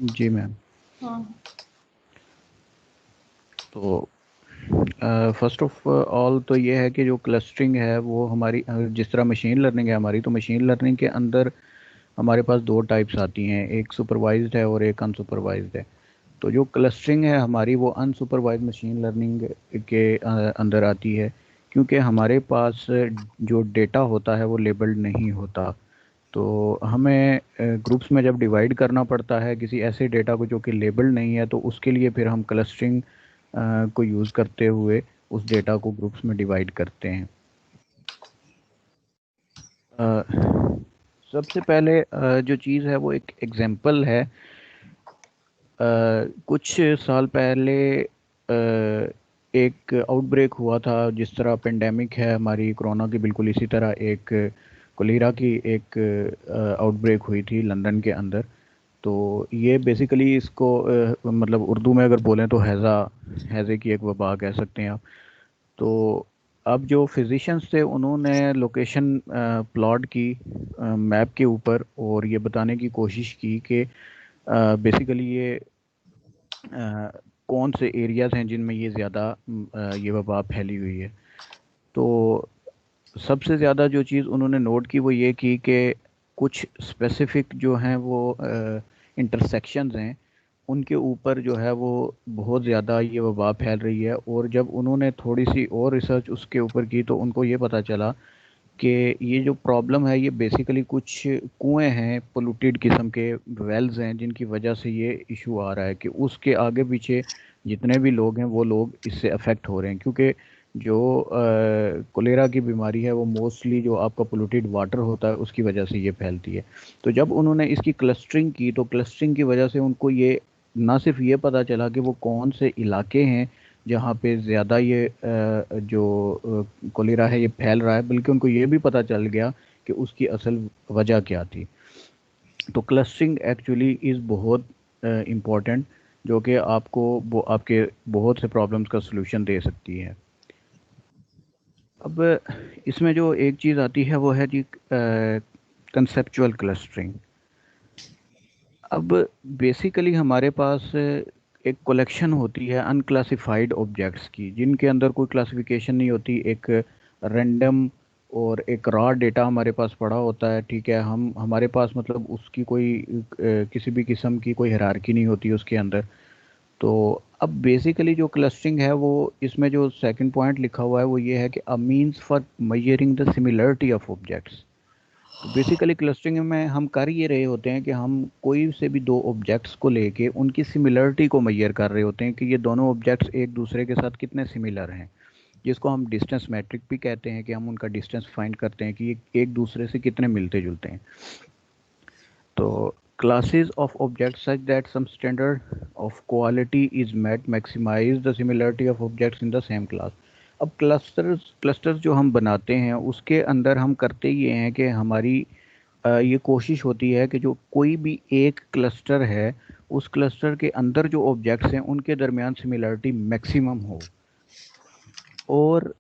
जी ma'am. हाँ। तो first of all तो ये है कि जो क्लस्टरिंग है वो हमारी जिस तरह मशीन लर्निंग है हमारी, तो मशीन लर्निंग के अंदर हमारे पास दो टाइप्स आती हैं, एक सुपरवाइज्ड है और एक अनसुपरवाइज्ड है। तो जो क्लस्टरिंग है हमारी वो अनसुपरवाइज्ड मशीन लर्निंग के अंदर आती है, क्योंकि हमारे पास जो डेटा होता है वो लेबल्ड नहीं होता। तो हमें ग्रुप्स में जब डिवाइड करना पड़ता है किसी ऐसे डेटा को जो कि लेबल्ड नहीं है, तो उसके लिए फिर हम क्लस्टरिंग को यूज़ करते हुए उस डेटा को ग्रुप्स में डिवाइड करते हैं। अ, सबसे पहले जो चीज़ है वो एक एग्जांपल है। कुछ साल पहले एक आउटब्रेक हुआ था, जिस तरह पेंडेमिक है हमारी कोरोना की, बिल्कुल इसी तरह एक कोलेरा की एक आउटब्रेक हुई थी लंदन के अंदर। तो ये बेसिकली इसको मतलब उर्दू में अगर बोलें तो हैज़े की एक वबा कह सकते हैं आप। तो अब जो फिजिशियंस थे उन्होंने लोकेशन प्लॉट की मैप के ऊपर, और ये बताने की कोशिश की कि बेसिकली ये कौन से एरियाज हैं जिनमें ये ज़्यादा ये वबा फैली हुई है। तो सबसे ज़्यादा जो चीज़ उन्होंने नोट की वो ये की कि कुछ स्पेसिफिक जो हैं वो इंटरसेक्शंस हैं, उनके ऊपर जो है वो बहुत ज़्यादा ये वबा फैल रही है। और जब उन्होंने थोड़ी सी और रिसर्च उसके ऊपर की तो उनको ये पता चला कि ये जो प्रॉब्लम है ये बेसिकली कुछ कुएं हैं, पोल्यूटेड किस्म के वेल्स हैं, जिनकी वजह से ये इशू आ रहा है कि उसके आगे पीछे जितने भी लोग हैं वो लोग इससे अफेक्ट हो रहे हैं। क्योंकि जो कोलेरा की बीमारी है वो मोस्टली जो आपका पोल्यूटेड वाटर होता है उसकी वजह से ये फैलती है। तो जब उन्होंने इसकी क्लस्टरिंग की तो क्लस्टरिंग की वजह से उनको ये ना सिर्फ ये पता चला कि वो कौन से इलाके हैं जहाँ पे ज़्यादा ये जो कोलेरा है ये फैल रहा है, बल्कि उनको ये भी पता चल गया कि उसकी असल वजह क्या थी। तो क्लस्टरिंग एक्चुअली इज़ बहुत इम्पोर्टेंट, जो कि आपको वो आपके बहुत से प्रॉब्लम्स का सलूशन दे सकती है। अब इसमें जो एक चीज़ आती है वो है जी कंसेप्चुअल क्लस्टरिंग। अब बेसिकली हमारे पास एक कलेक्शन होती है अनक्लासिफाइड ऑब्जेक्ट्स की, जिनके अंदर कोई क्लासिफिकेशन नहीं होती। एक रैंडम और एक रॉ डेटा हमारे पास पड़ा होता है, ठीक है। हम हमारे पास मतलब उसकी कोई किसी भी किस्म की कोई हायरार्की नहीं होती उसके अंदर। तो अब बेसिकली जो क्लस्टरिंग है वो, इसमें जो सेकंड पॉइंट लिखा हुआ है वो ये है कि a means for measuring the similarity of objects. तो बेसिकली क्लस्टरिंग में हम कर ये रहे होते हैं कि हम कोई से भी दो ऑब्जेक्ट्स को लेके उनकी सिमिलरिटी को मेजर कर रहे होते हैं कि ये दोनों ऑब्जेक्ट्स एक दूसरे के साथ कितने सिमिलर हैं, जिसको हम डिस्टेंस मैट्रिक भी कहते हैं, कि हम उनका डिस्टेंस फाइंड करते हैं कि ये एक दूसरे से कितने मिलते जुलते हैं। तो classes of objects such that some standard of quality is met maximize the similarity of objects in the same class। अब क्लस्टर्स जो हम बनाते हैं उसके अंदर हम करते ये हैं कि हमारी ये कोशिश होती है कि जो कोई भी एक क्लस्टर है उस क्लस्टर के अंदर जो ऑब्जेक्ट्स हैं उनके दरमियान सिमिलरिटी मैक्सिमम हो। और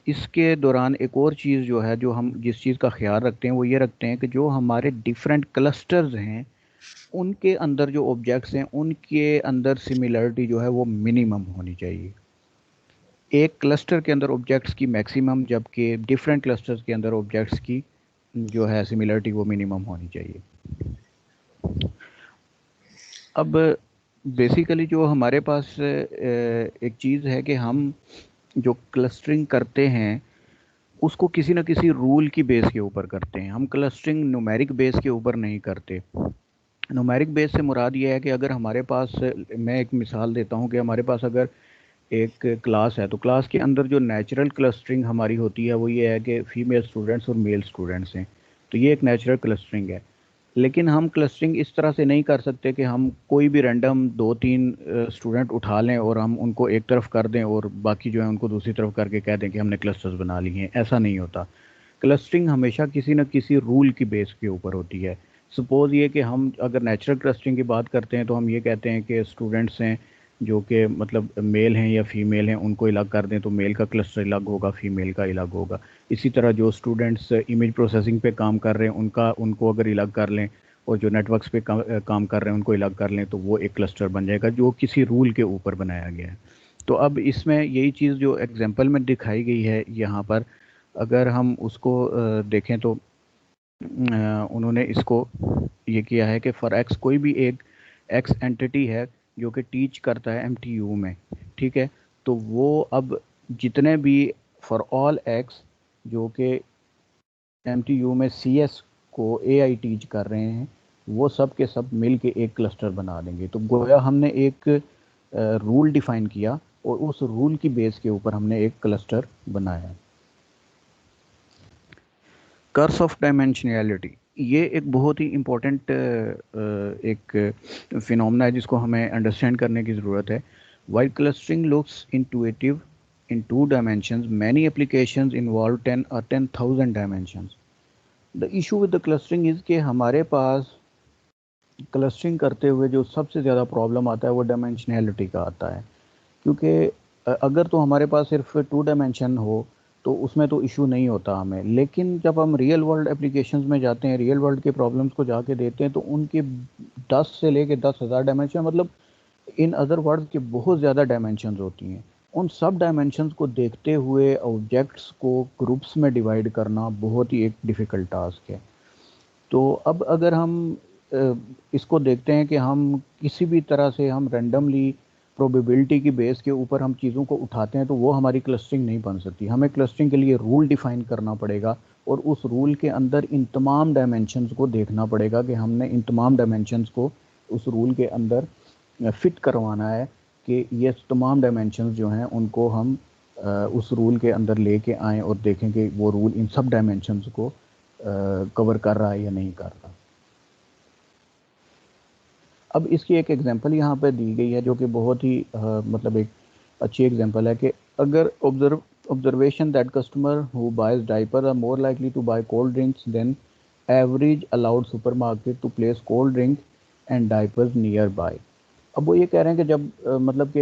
इसके दौरान एक और चीज़ जो है, जो हम जिस चीज़ का ख्याल रखते हैं वो ये रखते हैं कि जो हमारे डिफरेंट क्लस्टर्स हैं उनके अंदर जो ऑब्जेक्ट्स हैं उनके अंदर सिमिलरिटी जो है वो मिनिमम होनी चाहिए। एक क्लस्टर के अंदर ऑब्जेक्ट्स की मैक्सिमम, जबकि डिफरेंट क्लस्टर्स के अंदर ऑब्जेक्ट्स की जो है सिमिलरिटी वो मिनिमम होनी चाहिए। अब बेसिकली जो हमारे पास एक चीज़ है कि हम जो क्लस्टरिंग करते हैं उसको किसी न किसी रूल की बेस के ऊपर करते हैं। हम क्लस्टरिंग न्यूमेरिक बेस के ऊपर नहीं करते। न्यूमेरिक बेस से मुराद ये है कि अगर हमारे पास, मैं एक मिसाल देता हूँ कि हमारे पास अगर एक क्लास है तो क्लास के अंदर जो नेचुरल क्लस्टरिंग हमारी होती है वो ये है कि फीमेल स्टूडेंट्स और मेल स्टूडेंट्स हैं। तो ये एक नेचुरल क्लस्टरिंग है। लेकिन हम क्लस्टरिंग इस तरह से नहीं कर सकते कि हम कोई भी रैंडम दो तीन स्टूडेंट उठा लें और हम उनको एक तरफ कर दें और बाकी जो है उनको दूसरी तरफ करके कह दें कि हमने क्लस्टर्स बना लिए हैं। ऐसा नहीं होता। क्लस्टरिंग हमेशा किसी न किसी रूल की बेस के ऊपर होती है। सपोज़ ये कि हम अगर नेचुरल क्लस्टरिंग की बात करते हैं तो हम ये कहते हैं कि स्टूडेंट्स हैं जो कि मतलब मेल हैं या फीमेल हैं, उनको अलग कर दें तो मेल का क्लस्टर अलग होगा, फीमेल का अलग होगा। इसी तरह जो स्टूडेंट्स इमेज प्रोसेसिंग पे काम कर रहे हैं उनको अगर अलग कर लें और जो नेटवर्क्स पे काम कर रहे हैं उनको अलग कर लें, तो वो एक क्लस्टर बन जाएगा जो किसी रूल के ऊपर बनाया गया है। तो अब इसमें यही चीज़ जो एग्जांपल में दिखाई गई है यहाँ पर, अगर हम उसको देखें तो उन्होंने इसको ये किया है कि फॉर एक्स, कोई भी एक एक्स एंटिटी है जो कि टीच करता है एमटीयू में, ठीक है, तो वो अब जितने भी फॉर ऑल एक्स जो कि एमटीयू में सीएस को एआई टीच कर रहे हैं, वो सब के सब मिल के एक क्लस्टर बना देंगे। तो गोया हमने एक रूल डिफाइन किया और उस रूल की बेस के ऊपर हमने एक क्लस्टर बनाया। कर्स ऑफ डायमेंशनैलिटी, ये एक बहुत ही इम्पोर्टेंट एक फिनोमेना है जिसको हमें अंडरस्टैंड करने की ज़रूरत है। वाइल क्लस्टरिंग लुक्स इंटुइटिव इन 2 डायमेंशंस, मैनी एप्लीकेशंस इन्वॉल्व 10 और 10,000 dimensions. The issue with the clustering is कि हमारे पास क्लस्टरिंग करते हुए जो सबसे ज़्यादा प्रॉब्लम आता है वो डायमेंशनैलिटी का आता है, क्योंकि अगर तो हमारे पास सिर्फ 2 डायमेंशन हो तो उसमें तो इशू नहीं होता हमें, लेकिन जब हम रियल वर्ल्ड एप्लीकेशंस में जाते हैं, रियल वर्ल्ड के प्रॉब्लम्स को जाके देते हैं, तो उनके 10 से लेके 10,000 डायमेंशन, मतलब इन अदर वर्ड्स के बहुत ज़्यादा डायमेंशंस होती हैं। उन सब डायमेंशंस को देखते हुए ऑब्जेक्ट्स को ग्रुप्स में डिवाइड करना बहुत ही एक डिफ़िकल्ट टास्क है। तो अब अगर हम इसको देखते हैं कि हम किसी भी तरह से हम रैंडमली प्रोबेबिलिटी की बेस के ऊपर हम चीज़ों को उठाते हैं, तो वो हमारी क्लस्टरिंग नहीं बन सकती। हमें क्लस्टरिंग के लिए रूल डिफाइन करना पड़ेगा और उस रूल के अंदर इन तमाम डायमेंशंस को देखना पड़ेगा कि हमने इन तमाम डायमेंशंस को उस रूल के अंदर फिट करवाना है कि ये तमाम डायमेंशंस जो हैं उनको हम उस रूल के अंदर लेके आएँ और देखें कि वो रूल इन सब डायमेंशंस को कवर कर रहा है या नहीं कर रहा। अब इसकी एक एग्जांपल यहाँ पे दी गई है जो कि बहुत ही मतलब एक अच्छी एग्जांपल है कि अगर observation that customer who buys diaper are more likely to buy cold drinks than average allowed supermarket to place cold drink and diapers near by. अब वो ये कह रहे हैं कि जब मतलब कि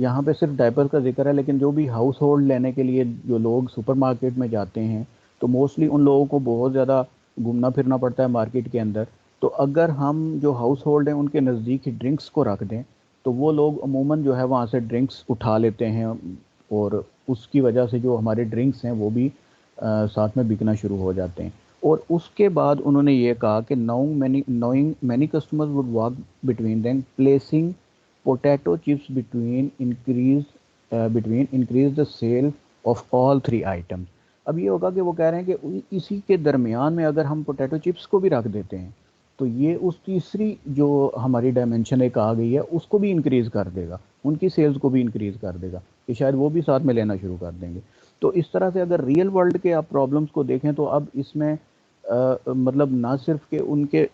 यहाँ पे सिर्फ डायपर का जिक्र है, लेकिन जो भी हाउस होल्ड लेने के लिए जो लोग सुपरमार्केट में जाते हैं, तो मोस्टली उन लोगों को बहुत ज़्यादा घूमना फिरना पड़ता है मार्केट के अंदर। तो अगर हम जो हाउस होल्ड हैं उनके नज़दीक ही ड्रिंक्स को रख दें, तो वो लोग अमूमन जो है वहाँ से ड्रिंक्स उठा लेते हैं और उसकी वजह से जो हमारे ड्रिंक्स हैं वो भी साथ में बिकना शुरू हो जाते हैं। और उसके बाद उन्होंने ये कहा कि knowing many customers would walk between them placing potato chips between increase the sale of all 3 items. अब ये होगा कि वो कह रहे हैं कि इसी के दरमियान में अगर हम पोटैटो चिप्स को भी रख देते हैं, तो ये उस तीसरी जो हमारी डायमेंशन एक आ गई है उसको भी इंक्रीज़ कर देगा, उनकी सेल्स को भी इंक्रीज़ कर देगा कि शायद वो भी साथ में लेना शुरू कर देंगे। तो इस तरह से अगर रियल वर्ल्ड के आप प्रॉब्लम्स को देखें तो अब इसमें मतलब ना सिर्फ के उनके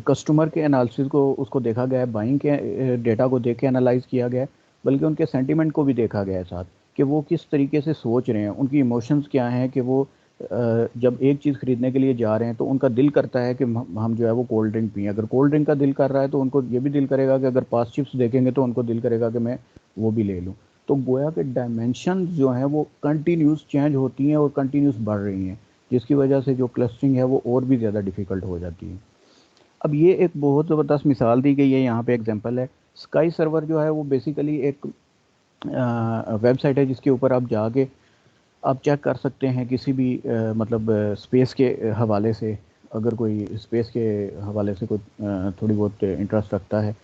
कस्टमर के एनालिसिस को उसको देखा गया है, बाइंग के डेटा को देख के एनालाइज किया गया है, बल्कि उनके सेंटिमेंट को भी देखा गया है साथ, कि वो किस तरीके से सोच रहे हैं, उनकी इमोशंस क्या हैं, कि वो जब एक चीज़ खरीदने के लिए जा रहे हैं तो उनका दिल करता है कि हम जो है वो कोल्ड ड्रिंक पिएं। अगर कोल्ड ड्रिंक का दिल कर रहा है तो उनको ये भी दिल करेगा कि अगर 5 चिप्स देखेंगे तो उनको दिल करेगा कि मैं वो भी ले लूँ। तो गोया के डायमेंशन जो हैं वो कंटिन्यूस चेंज होती हैं और कंटिन्यूस बढ़ रही हैं, जिसकी वजह से जो क्लस्टरिंग है वो और भी ज़्यादा डिफ़िकल्ट हो जाती है। अब ये एक बहुत ज़बरदस्त मिसाल दी गई है यहाँ पे, एग्जांपल है स्काई सर्वर जो है वो बेसिकली एक वेबसाइट है जिसके ऊपर आप जाके आप चेक कर सकते हैं किसी भी मतलब स्पेस के हवाले से, अगर कोई स्पेस के हवाले से कोई थोड़ी बहुत इंटरेस्ट रखता है।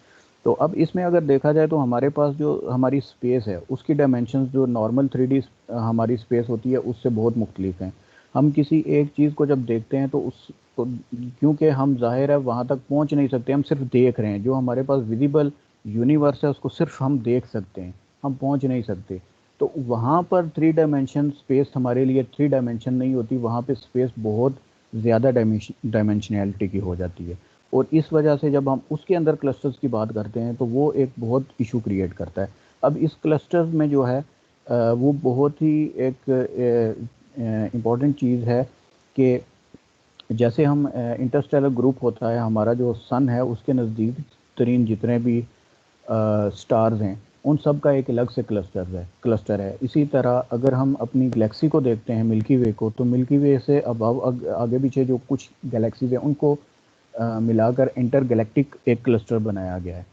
तो अब इसमें अगर देखा जाए तो हमारे पास जो हमारी स्पेस है उसकी डायमेंशंस जो नॉर्मल 3D हमारी स्पेस होती है उससे बहुत मुख्तलिफ हैं। हम किसी एक चीज़ को जब देखते हैं तो उस तो क्योंकि हम ज़ाहिर है वहाँ तक पहुँच नहीं सकते, हम सिर्फ देख रहे हैं, जो हमारे पास विजिबल यूनिवर्स है उसको सिर्फ हम देख सकते हैं, हम पहुँच नहीं सकते। तो वहाँ पर 3 डायमेंशन स्पेस हमारे लिए 3 डायमेंशन नहीं होती, वहाँ पे स्पेस बहुत ज़्यादा डायमेंशनैलिटी की हो जाती है। और इस वजह से जब हम उसके अंदर क्लस्टर्स की बात करते हैं तो वो एक बहुत इशू क्रिएट करता है। अब इस क्लस्टर्स में जो है वो बहुत ही एक इम्पॉर्टेंट चीज़ है कि जैसे हम इंटरस्टेलर ग्रुप होता है हमारा, जो सन है उसके नज़दीक तरीन जितने भी स्टार्स हैं, उन सब का एक अलग से क्लस्टर है। इसी तरह अगर हम अपनी गैलेक्सी को देखते हैं, मिल्की वे को, तो मिल्की वे से अबव आगे पीछे जो कुछ गैलेक्सीज हैं उनको मिलाकर इंटर गैलेक्टिक एक क्लस्टर बनाया गया है।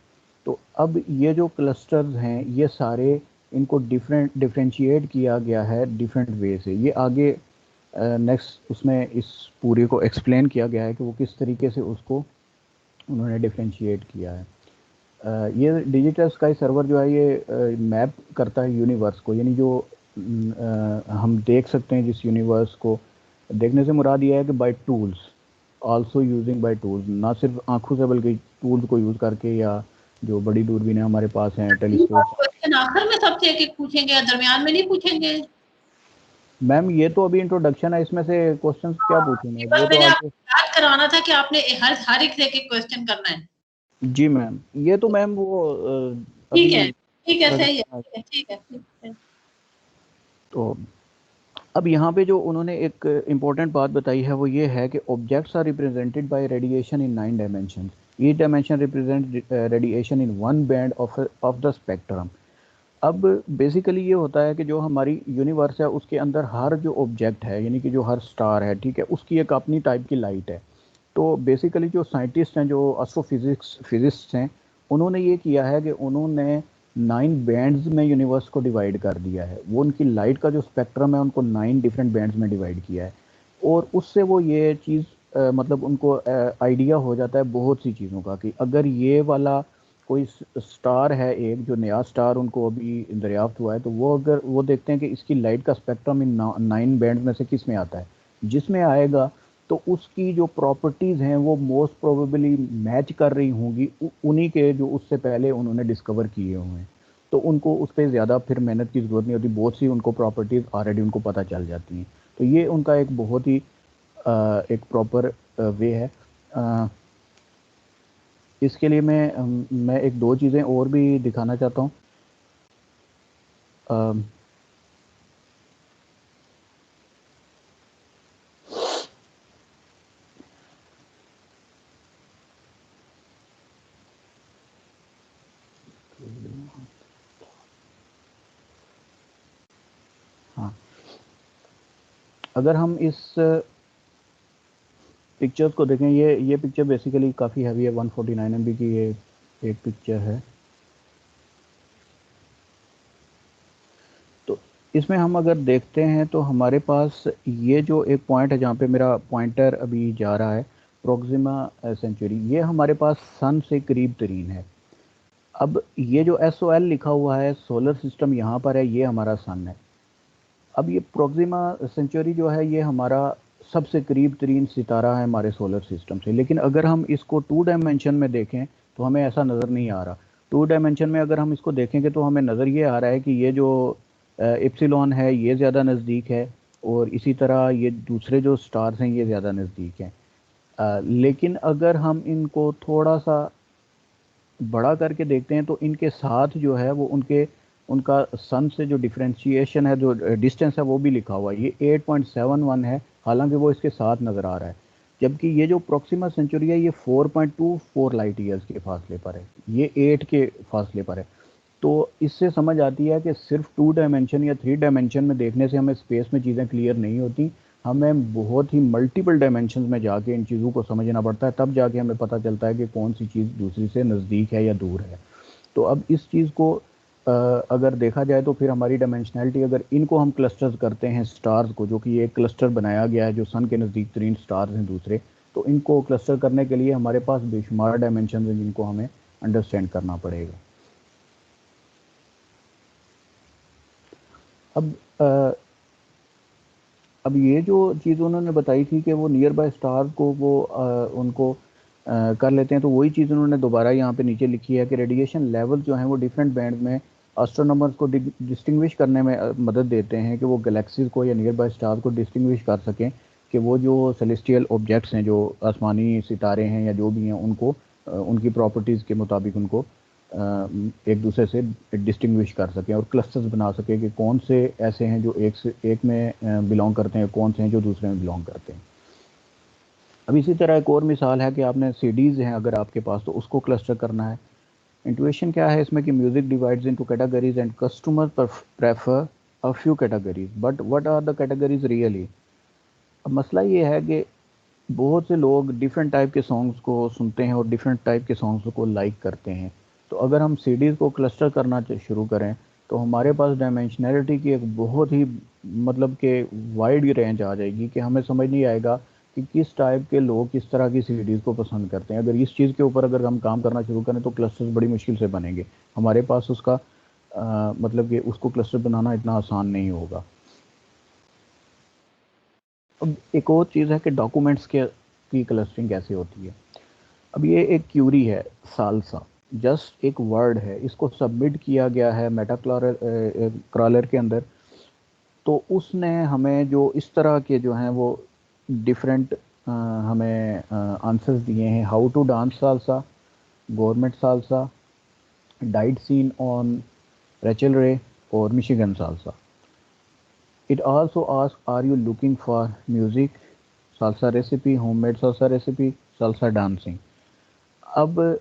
तो अब ये जो क्लस्टर्स हैं ये सारे, इनको डिफरेंशिएट किया गया है डिफरेंट वे से। ये आगे नेक्स्ट उसमें इस पूरे को एक्सप्लेन किया गया है कि वो किस तरीके से उसको उन्होंने डिफरेंशिएट किया है। ये डिजिटल स्काई सर्वर जो है ये मैप करता है यूनिवर्स को, यानी जो हम देख सकते हैं जिस यूनिवर्स को, देखने से मुराद ये है कि by tools, also using by tools, ना सिर्फ आंखों से बल्कि टूल्स को यूज़ करके, या जो बड़ी दूरबीनें हमारे पास हैं, टेलीस्कोप। क्वेश्चन आखिर में सबसे एक एक पूछेंगे या दरमियान में नहीं पूछेंगे? मैम ये तो अभी इंट्रोडक्शन है, इसमें से क्वेश्चंस क्या पूछूंगा, बस वो तो मैंने आगे। आपको याद कराना था कि आपने हर एक से एक क्वेश्चन करना है। जी मैम, ये तो मैम वो ठीक अभी है, ठीक है, सही है, इंट्रोडक्शन। ठीक है, ठीक है, ठीक है। तो अब यहाँ पे जो उन्होंने एक इम्पोर्टेंट बात बताई है वो ये है कि objects are represented by radiation in 9 dimension. Each dimension represent radiation in one band of the spectrum. अब बेसिकली ये होता है कि जो हमारी यूनिवर्स है उसके अंदर हर जो ऑब्जेक्ट है, यानी कि जो हर स्टार है, ठीक है, उसकी एक अपनी टाइप की लाइट है। तो बेसिकली जो साइंटिस्ट हैं, जो फिजिस्ट हैं, उन्होंने ये किया है कि उन्होंने 9 बैंड्स में यूनिवर्स को डिवाइड कर दिया है। वो उनकी लाइट का जो स्पेक्ट्रम है उनको 9 डिफरेंट बैंड्स में डिवाइड किया है। और उससे वो ये चीज़ मतलब उनको आइडिया हो जाता है बहुत सी चीज़ों का, कि अगर ये वाला कोई स्टार है, एक जो नया स्टार उनको अभी दरियाफ्त हुआ है, तो वो अगर वो देखते हैं कि इसकी लाइट का स्पेक्ट्रम इन 9 बैंड में से किस में आता है, जिसमें आएगा तो उसकी जो प्रॉपर्टीज़ हैं वो मोस्ट प्रोबेबली मैच कर रही होंगी उन्हीं के जो उससे पहले उन्होंने डिस्कवर किए हुए हैं। तो उनको उस पर ज़्यादा फिर मेहनत की ज़रूरत नहीं होती, बहुत सी उनको प्रॉपर्टीज़ ऑलरेडी उनको पता चल जाती हैं। तो ये उनका एक बहुत ही एक प्रॉपर वे है। इसके लिए मैं एक दो चीज़ें और भी दिखाना चाहता हूँ। हाँ, अगर हम इस पिक्चर्स को देखें, ये पिक्चर बेसिकली काफ़ी हैवी है, 149 MB की ये एक पिक्चर है। तो इसमें हम अगर देखते हैं तो हमारे पास ये जो एक पॉइंट है जहाँ पे मेरा पॉइंटर अभी जा रहा है, प्रोक्सिमा सेंचुरी, ये हमारे पास सन से करीब तरीन है। अब ये जो SOL लिखा हुआ है, सोलर सिस्टम यहाँ पर है, ये हमारा सन है। अब ये प्रोक्सिमा सेंचुरी जो है ये हमारा सबसे करीब तरीन सितारा है हमारे सोलर सिस्टम से। लेकिन अगर हम इसको 2 डायमेंशन में देखें तो हमें ऐसा नज़र नहीं आ रहा। 2 डायमेंशन में अगर हम इसको देखेंगे तो हमें नज़र ये आ रहा है कि ये जो इप्सिलॉन है ये ज़्यादा नज़दीक है, और इसी तरह ये दूसरे जो स्टार्स हैं ये ज़्यादा नज़दीक हैं। लेकिन अगर हम इनको थोड़ा सा बड़ा करके देखते हैं तो इनके साथ जो है वो उनका सन से जो डिफरेंशिएशन है, जो डिस्टेंस है, वो भी लिखा हुआ है। ये 8.71 है, हालांकि वो इसके साथ नज़र आ रहा है। जबकि ये जो प्रोक्सिमा सेंचुरी है ये 4.24 लाइट ईयर्स के फासले पर है, ये 8 के फासले पर है। तो इससे समझ आती है कि सिर्फ 2 डायमेंशन या 3 डायमेंशन में देखने से हमें स्पेस में चीज़ें क्लियर नहीं होती, हमें बहुत ही मल्टीपल डायमेंशन में जाके इन चीज़ों को समझना पड़ता है, तब जाके हमें पता चलता है कि कौन सी चीज़ दूसरी से नज़दीक है या दूर है। तो अब इस चीज़ को अगर देखा जाए तो फिर हमारी डायमेंशनैलिटी, अगर इनको हम क्लस्टर्स करते हैं स्टार्स को, जो कि एक क्लस्टर बनाया गया है जो सन के नज़दीक तरीन स्टार्स हैं दूसरे, तो इनको क्लस्टर करने के लिए हमारे पास बेशुमार डायमेंशन हैं जिनको हमें अंडरस्टैंड करना पड़ेगा। अब अब ये जो चीज़ उन्होंने बताई थी कि वो नियर बाय स्टार को वो उनको कर लेते हैं, तो वही चीज़ उन्होंने दोबारा यहाँ पे नीचे लिखी है कि रेडिएशन लेवल जो हैं वो डिफरेंट बैंड में एस्ट्रोनॉमर्स को डिस्टिंग्विश करने में मदद देते हैं, कि वो गैलेक्सीज को या नियर बाय स्टार को डिस्टिंग्विश कर सकें, कि वो जो सेलेस्टियल ऑब्जेक्ट्स हैं, जो आसमानी सितारे हैं या जो भी हैं, उनको उनकी प्रॉपर्टीज़ के मुताबिक उनको एक दूसरे से डिस्टिंग्विश कर सकें और क्लस्टर्स बना सकें कि कौन से ऐसे हैं जो एक में बिलोंग करते हैं, कौन से हैं जो दूसरे में बिलोंग करते हैं। अब इसी तरह एक और मिसाल है कि आपने सीडीज़ हैं अगर आपके पास, तो उसको क्लस्टर करना है। इंट्यूशन क्या है इसमें कि music divides into categories and customer prefer a few categories, but what are the categories really. अब मसला ये है कि बहुत से लोग डिफरेंट टाइप के सॉन्ग्स को सुनते हैं और डिफरेंट टाइप के सॉन्ग्स को लाइक करते हैं। तो अगर हम सीडीज़ को क्लस्टर करना शुरू करें तो हमारे पास डायमेंशनैलिटी की एक बहुत ही मतलब कि वाइड रेंज आ जाएगी कि हमें समझ नहीं आएगा कि किस टाइप के लोग किस तरह की सीडीज़ को पसंद करते हैं। अगर इस चीज़ के ऊपर अगर हम काम करना शुरू करें तो क्लस्टर्स बड़ी मुश्किल से बनेंगे। हमारे पास उसका मतलब कि उसको क्लस्टर बनाना इतना आसान नहीं होगा। अब एक और चीज़ है कि डॉक्यूमेंट्स के की क्लस्टरिंग कैसे होती है। अब ये एक क्यूरी है, सालसा जस्ट एक वर्ड है, इसको सबमिट किया गया है मेटा क्रॉलर के अंदर। तो उसने हमें जो इस तरह के जो हैं वो डिफरेंट हमें आंसर्स दिए हैं। How to dance salsa, government salsa, diet seen on Rachel Ray और Michigan salsa. It also asks, are you looking for music, salsa recipe, homemade salsa recipe, salsa dancing। अब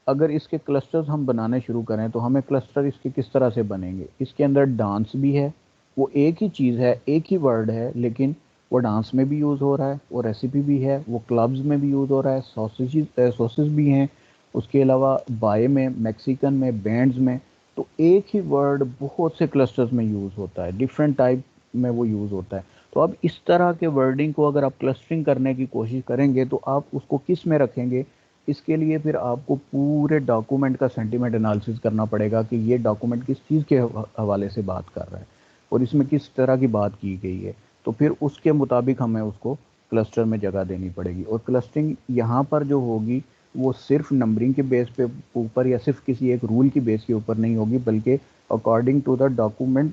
अगर इसके क्लस्टर्स हम बनाने शुरू करें तो हमें क्लस्टर इसके किस तरह से बनेंगे। इसके अंदर डांस भी है, वो एक ही चीज़ है, एक ही वर्ड है, लेकिन वो डांस में भी यूज़ हो रहा है, वो रेसिपी भी है, वो क्लब्स में भी यूज़ हो रहा है, सॉसेज भी हैं, उसके अलावा बाय में, मैक्सिकन में, बैंड्स में। तो एक ही वर्ड बहुत से क्लस्टर्स में यूज़ होता है, डिफरेंट टाइप में वो यूज़ होता है। तो अब इस तरह के वर्डिंग को अगर आप क्लस्टरिंग करने की कोशिश करेंगे तो आप उसको किस में रखेंगे। इसके लिए फिर आपको पूरे डॉक्यूमेंट का सेंटीमेंट एनालिसिस करना पड़ेगा कि ये डॉक्यूमेंट किस चीज़ के हवाले से बात कर रहा है और इसमें किस तरह की बात की गई है। तो फिर उसके मुताबिक हमें उसको क्लस्टर में जगह देनी पड़ेगी। और क्लस्टरिंग यहाँ पर जो होगी वो सिर्फ नंबरिंग के बेस पे ऊपर या सिर्फ किसी एक रूल की बेस के ऊपर नहीं होगी, बल्कि अकॉर्डिंग टू द डॉक्यूमेंट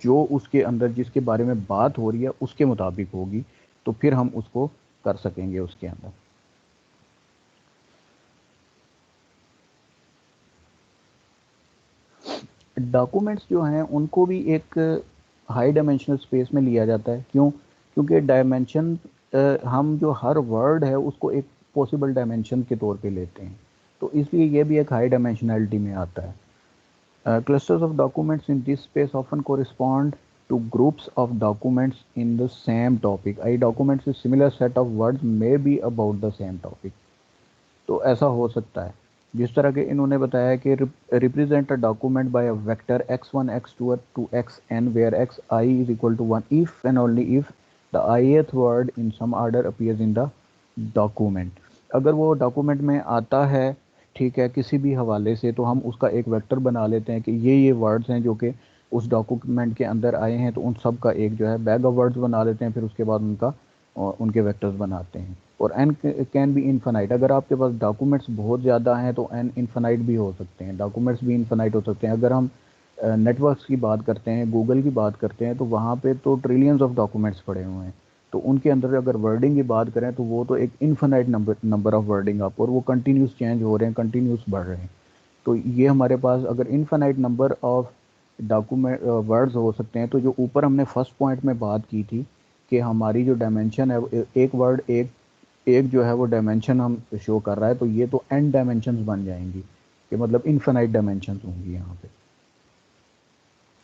जो उसके अंदर जिसके बारे में बात हो रही है उसके मुताबिक होगी। तो फिर हम उसको कर सकेंगे उसके अंदर। डॉक्यूमेंट्स जो हैं उनको भी एक हाई डायमेंशनल स्पेस में लिया जाता है। क्यों? क्योंकि डायमेंशन हम जो हर वर्ड है उसको एक पॉसिबल डायमेंशन के तौर पे लेते हैं, तो इसलिए ये भी एक हाई डायमेंशनैलिटी में आता है। Clusters of documents in this space often correspond to groups of documents in the same topic. I documents with similar set of words may be about the same topic. तो ऐसा हो सकता है जिस तरह के इन्होंने बताया कि represent a document bye a vector x1 x2 to xn where xi is equal to 1 if and only if the ith word in some order appears in the document। अगर वो डॉक्यूमेंट में आता है, ठीक है, किसी भी हवाले से, तो हम उसका एक वेक्टर बना लेते हैं कि ये वर्ड्स हैं जो कि उस डॉक्यूमेंट के अंदर आए हैं, तो उन सब का एक जो है बैग ऑफ वर्ड्स बना लेते हैं। फिर उसके बाद उनके वेक्टर्स बनाते हैं। और एन कैन बी इनफाइनाइट। अगर आपके पास डॉक्यूमेंट्स बहुत ज़्यादा हैं तो एन इनफाइनाइट भी हो सकते हैं, डॉक्यूमेंट्स भी इनफाइनाइट हो सकते हैं। अगर हम नेटवर्क्स की बात करते हैं, गूगल की बात करते हैं, तो वहाँ पे तो ट्रिलियंस ऑफ डॉक्यूमेंट्स पड़े हुए हैं। तो उनके अंदर अगर वर्डिंग की बात करें तो वो तो एक इनफाइनाइट नंबर ऑफ वर्डिंग आप, और वो कंटिन्यूस चेंज हो रहे हैं, कंटिन्यूस बढ़ रहे हैं। तो ये हमारे पास अगर infinite number of document words हो सकते हैं, तो जो ऊपर हमने फर्स्ट पॉइंट में बात की थी कि हमारी जो डायमेंशन है एक वर्ड एक एक जो है वो डायमेंशन हम शो कर रहा है, तो ये तो एन डायमेंशंस बन जाएंगी कि मतलब इनफाइनाइट डायमेंशंस होंगी यहाँ पे।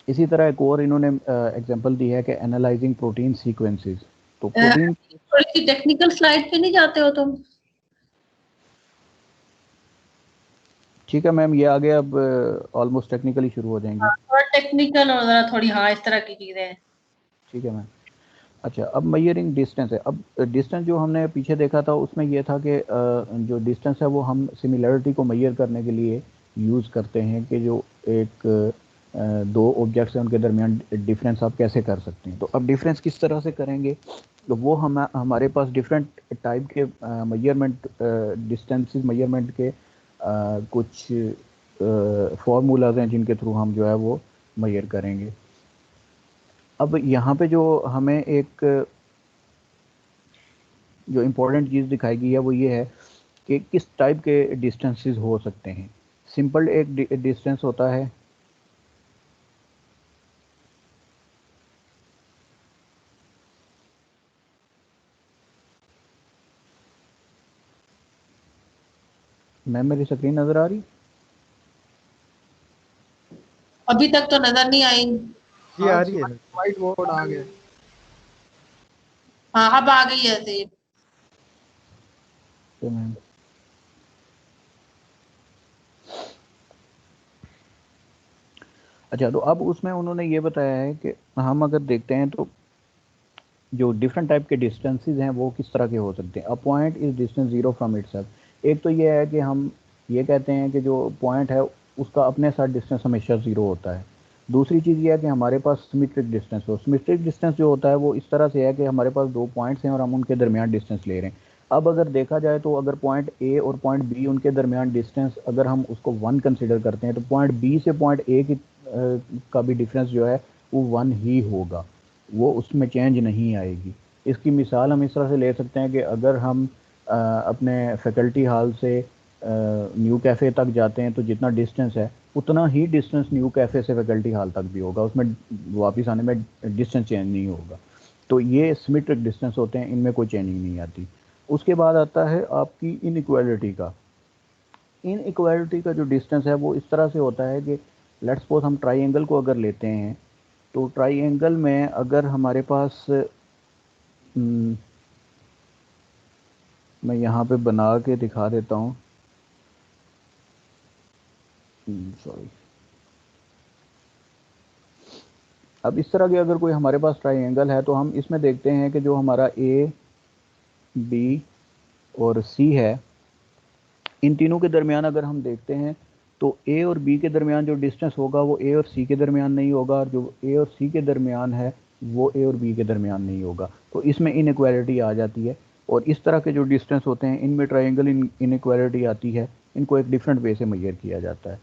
इसी तरह एक और इन्होंने एग्जांपल दी है कि एनालाइजिंग प्रोटीन सीक्वेंसेस। तो प्रोटीन थोड़ी सी टेक्निकल स्लाइड पे नहीं जाते हो तुम? ठीक है मैम, ये आगे अब ऑलमोस्ट टेक्निकली शुरू हो जाएंगी। थोड़ा टेक्निकल और जरा थोड़ी, हाँ, इस तरह की चीजें। ठीक है मैम। अच्छा, अब मेजरिंग डिस्टेंस है। अब डिस्टेंस जो हमने पीछे देखा था उसमें ये था कि जो डिस्टेंस है वो हम सिमिलरिटी को मेजर करने के लिए यूज़ करते हैं कि जो एक दो ऑब्जेक्ट्स हैं उनके दरमियान डिफरेंस आप कैसे कर सकते हैं। तो अब डिफरेंस किस तरह से करेंगे, तो वो हमारे पास डिफरेंट टाइप के मेजरमेंट डिस्टेंसेस मेजरमेंट के कुछ फार्मूलाज हैं जिनके थ्रू हम जो है वो मेजर करेंगे। अब यहाँ पे जो हमें एक जो इम्पोर्टेंट चीज़ दिखाई गई है वो ये है कि किस टाइप के डिस्टेंसेस हो सकते हैं। सिंपल एक डिस्टेंस होता है, मैम मेरी स्क्रीन नज़र आ रही? अभी तक तो नजर नहीं आई। जी आ रही है। व्हाइट बोर्ड आ गया। हाँ अब आ गई है सेम। तो मैम अच्छा, तो अब उसमें उन्होंने ये बताया है कि हम अगर देखते हैं तो जो डिफरेंट टाइप के डिस्टेंसेस हैं वो किस तरह के हो सकते हैं। A point is distance zero from itself. एक तो ये है कि हम ये कहते हैं कि जो पॉइंट है उसका अपने साथ डिस्टेंस हमेशा ज़ीरो होता है। दूसरी चीज़ ये है कि हमारे पास सिमेट्रिक डिस्टेंस हो। सिमेट्रिक डिस्टेंस जो होता है वो इस तरह से है कि हमारे पास दो पॉइंट्स हैं और हम उनके दरमियान डिस्टेंस ले रहे हैं। अब अगर देखा जाए तो अगर पॉइंट ए और पॉइंट बी उनके दरमियान डिस्टेंस अगर हम उसको 1 कंसिडर करते हैं तो पॉइंट बी से पॉइंट ए की का भी डिफरेंस जो है वो 1 ही होगा, वो उसमें चेंज नहीं आएगी। इसकी मिसाल हम इस तरह से ले सकते हैं कि अगर हम अपने फैकल्टी हॉल से न्यू कैफ़े तक जाते हैं तो जितना डिस्टेंस है उतना ही डिस्टेंस न्यू कैफ़े से फैकल्टी हॉल तक भी होगा, उसमें वापस आने में डिस्टेंस चेंज नहीं होगा। तो ये सिमेट्रिक डिस्टेंस होते हैं, इनमें कोई चेंजिंग नहीं आती। उसके बाद आता है आपकी इनइक्वालिटी का। इनइक्वालिटी का जो डिस्टेंस है वो इस तरह से होता है कि लेट्स सपोज हम ट्राइंगल को अगर लेते हैं तो ट्राइंगल में अगर हमारे पास मैं यहाँ पे बना के दिखा देता हूँ, सॉरी। अब इस तरह के अगर कोई हमारे पास ट्राइंगल है तो हम इसमें देखते हैं कि जो हमारा ए बी और सी है, इन तीनों के दरमियान अगर हम देखते हैं तो ए और बी के दरमियान जो डिस्टेंस होगा वो ए और सी के दरमियान नहीं होगा, और जो ए और सी के दरमियान है वो ए और बी के दरमियान नहीं होगा। तो इसमें इनइक्वालिटी आ जाती है, और इस तरह के जो डिस्टेंस होते हैं इनमें ट्राइंगल इनइक्वालिटी आती है। इनको एक डिफरेंट वे से मेजर किया जाता है।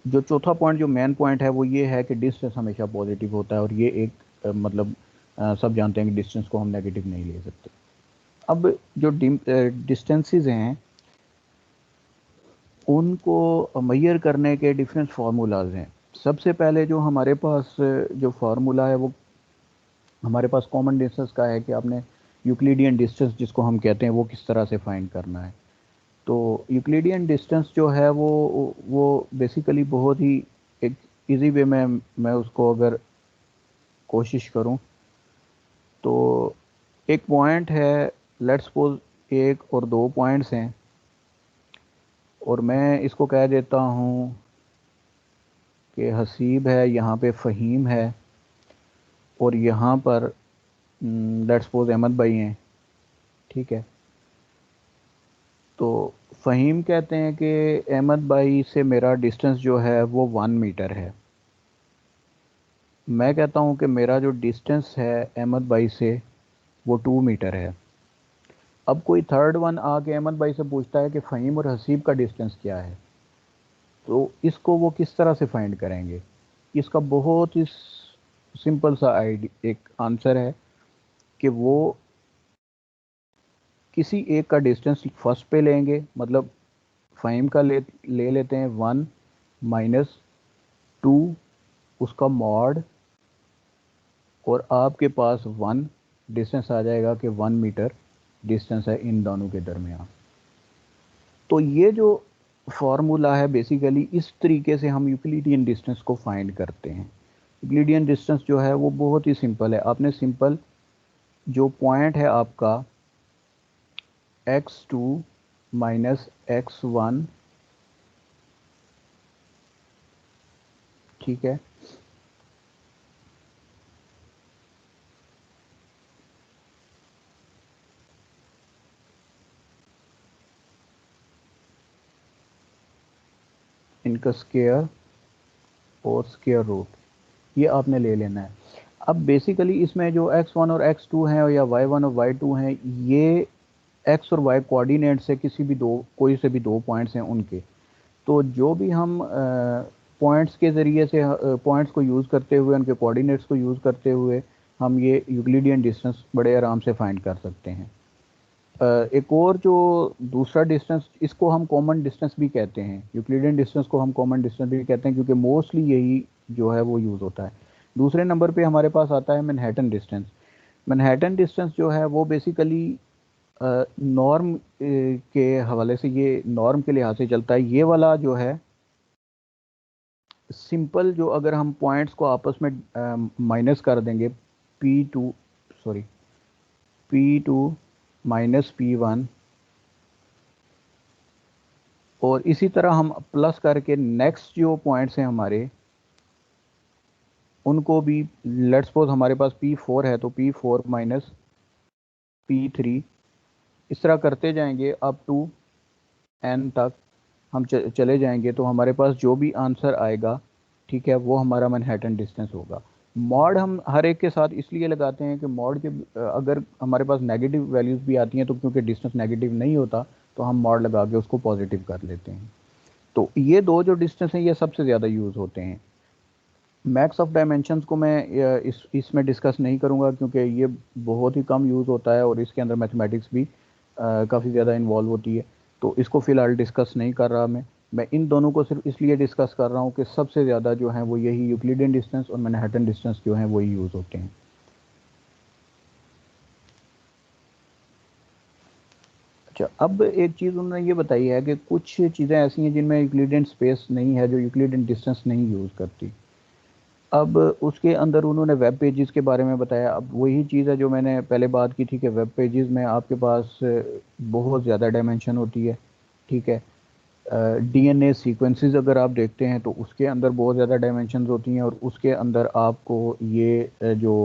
जो चौथा पॉइंट जो मेन पॉइंट है वो ये है कि डिस्टेंस हमेशा पॉजिटिव होता है, और ये एक मतलब सब जानते हैं कि डिस्टेंस को हम नेगेटिव नहीं ले सकते। अब जो डिस्टेंसेस हैं उनको मेजर करने के डिफरेंट फार्मूलाज हैं। सबसे पहले जो हमारे पास जो फार्मूला है वो हमारे पास कॉमन डिस्टेंस का है कि आपने यूक्लिडियन डिस्टेंस जिसको हम कहते हैं वो किस तरह से फाइंड करना है। तो यूक्लिडियन डिस्टेंस जो है वो बेसिकली बहुत ही एक इजी वे में मैं उसको अगर कोशिश करूं तो एक पॉइंट है, लेट्स सपोज एक और दो पॉइंट्स हैं, और मैं इसको कह देता हूं कि हसीब है, यहाँ पे फ़हीम है, और यहाँ पर लेट्स सपोज अहमद भाई हैं, ठीक है। तो फ़हीम कहते हैं कि अहमद भाई से मेरा डिस्टेंस जो है वो 1 मीटर है। मैं कहता हूँ कि मेरा जो डिस्टेंस है अहमद भाई से वो 2 मीटर है। अब कोई थर्ड वन आके अहमद भाई से पूछता है कि फ़हीम और हसीब का डिस्टेंस क्या है, तो इसको वो किस तरह से फाइंड करेंगे। इसका बहुत ही सिंपल सा एक आंसर है कि वो किसी एक का डिस्टेंस फर्स्ट पे लेंगे, मतलब फ़हीम का ले लेते हैं 1 माइनस 2 उसका मॉड, और आपके पास 1 डिस्टेंस आ जाएगा कि 1 मीटर डिस्टेंस है इन दोनों के दरमियान। तो ये जो फार्मूला है बेसिकली इस तरीके से हम यूक्लिडियन डिस्टेंस को फाइंड करते हैं। यूक्लिडियन डिस्टेंस जो है वो बहुत ही सिंपल है। आपने सिंपल जो पॉइंट है आपका x2 माइनस x1, ठीक है, इनका स्क्वायर और स्क्वायर रूट ये आपने ले लेना है। अब बेसिकली इसमें जो x1 और x2 हैं या y1 और y2 हैं, ये x और y कोऑर्डिनेट से किसी भी दो कोई से भी दो पॉइंट्स हैं उनके। तो जो भी हम पॉइंट्स के ज़रिए से पॉइंट्स को यूज़ करते हुए उनके कोऑर्डिनेट्स को यूज़ करते हुए हम ये यूक्लिडियन डिस्टेंस बड़े आराम से फाइंड कर सकते हैं। एक और जो दूसरा डिस्टेंस, इसको हम कॉमन डिस्टेंस भी कहते हैं, यूक्लिडियन डिस्टेंस को हम कॉमन डिस्टेंस भी कहते हैं क्योंकि मोस्टली यही जो है वो यूज़ होता है। दूसरे नंबर पे हमारे पास आता है मैनहट्टन डिस्टेंस। मैनहट्टन डिस्टेंस जो है वो बेसिकली नॉर्म के हवाले से, ये नॉर्म के लिहाज से चलता है। ये वाला जो है सिंपल जो अगर हम पॉइंट्स को आपस में माइनस कर देंगे P2 माइनस P1, और इसी तरह हम प्लस करके नेक्स्ट जो पॉइंट्स हैं हमारे उनको भी, लेट्स सपोज हमारे पास P4 है तो P4 माइनस P3, इस तरह करते जाएंगे अप टू n तक हम चले जाएंगे, तो हमारे पास जो भी आंसर आएगा, ठीक है, वो हमारा मैनहट्टन डिस्टेंस होगा। मॉड हम हर एक के साथ इसलिए लगाते हैं कि मॉड के अगर हमारे पास नेगेटिव वैल्यूज़ भी आती हैं तो क्योंकि डिस्टेंस नेगेटिव नहीं होता तो हम मॉड लगा के उसको पॉजिटिव कर लेते हैं। तो ये दो जो डिस्टेंस हैं ये सबसे ज़्यादा यूज़ होते हैं। मैक्स ऑफ डायमेंशंस को मैं इसमें डिस्कस नहीं करूँगा क्योंकि ये बहुत ही कम यूज़ होता है और इसके अंदर मैथमेटिक्स भी काफ़ी ज़्यादा इन्वॉल्व होती है, तो इसको फ़िलहाल डिस्कस नहीं कर रहा मैं इन दोनों को सिर्फ इसलिए डिस्कस कर रहा हूँ कि सबसे ज़्यादा जो है वो यही यूक्लिडियन डिस्टेंस और मैनहट्टन डिस्टेंस जो हैं वही यूज़ होते हैं। अच्छा, अब एक चीज़ उन्होंने ये बताई है कि कुछ चीज़ें ऐसी हैं जिनमें यूक्लिडियन स्पेस नहीं है, जो यूक्लिडियन डिस्टेंस नहीं यूज़ करती। अब उसके अंदर उन्होंने वेब पेजेस के बारे में बताया। अब वही चीज़ है जो मैंने पहले बात की थी कि वेब पेजेस में आपके पास बहुत ज़्यादा डायमेंशन होती है, ठीक है। डीएनए सीक्वेंसेस अगर आप देखते हैं तो उसके अंदर बहुत ज़्यादा डायमेंशंस होती हैं और उसके अंदर आपको ये जो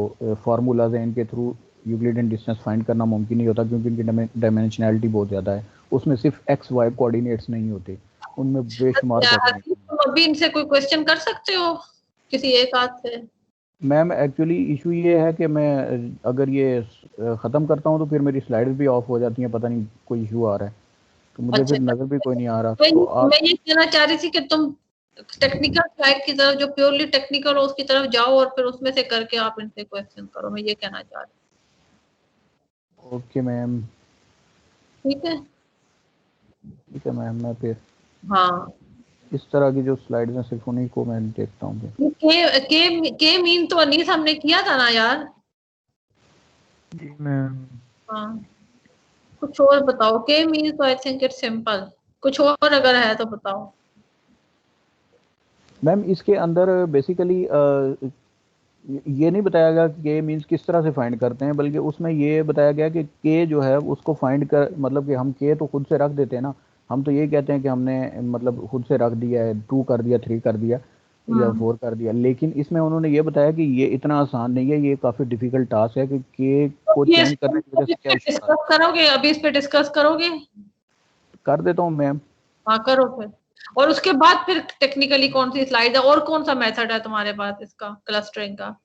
फार्मूलाज हैं इनके थ्रू यूक्लिडियन डिस्टेंस फाइंड करना मुमकिन नहीं होता क्योंकि इनकी डायमेंशनैलिटी बहुत ज़्यादा है। उसमें सिर्फ एक्स वाई कोऑर्डिनेट्स नहीं होते, उनमें बेशुमार कोऑर्डिनेट्स। तुम अभी इनसे कोई क्वेश्चन कर सकते हो किसी एक हाथ से? मैम एक्चुअली इशू ये है कि मैं अगर ये ख़त्म करता हूँ तो फिर मेरी स्लाइड्स भी ऑफ हो जाती हैं, पता नहीं कोई इशू आ रहा है तो मुझे अच्छा, फिर नज़र भी कोई नहीं आ रहा। मैं तो आप, मैं ये कहना चाह रही थी कि तुम टेक्निकल साइड की तरफ, जो प्योरली टेक्निकल हो उसकी तरफ जाओ और फिर उसमें से करके आप इनसे क्वेश्चन करो, मैं ये कहना चाह रही हूँ। ओके मैम, ठीक है, ठीक है मैम, मैं फिर हाँ। इस तरह की जो स्लाइड्स हैं सिर्फ उन्हीं को मैं देखता हूँ। के मीन तो अनीस हमने किया था ना यार? जी मैम। हाँ, कुछ और बताओ। के मीन तो आई थिंक इट्स सिंपल, कुछ और अगर है तो बताओ। मैम इसके अंदर बेसिकली ये नहीं बताया गया कि के मीन्स किस तरह से फाइंड करते हैं, बल्कि उसमें ये बताया गया कि के जो है उसको फाइंड कर, मतलब कि हम के तो खुद से रख देते हैं ना, हम तो ये कहते हैं कि हमने मतलब खुद से रख दिया है, 2 कर दिया, 3 कर दिया या 4 कर दिया, लेकिन इसमें उन्होंने ये बताया कि ये इतना आसान नहीं है, ये काफ़ी डिफिकल्ट टास्क है कि के को ये चेंज करने की वजह से क्या इशू आता डिस्कस करोगे? अभी इस पे डिस्कस करोगे? है। कर देता हूँ मैम। हाँ, करो फिर। और उसके बाद फिर टेक्निकली कौन सी स्लाइड है और कौन सा मेथड है तुम्हारे पास इसका, क्लस्टरिंग का?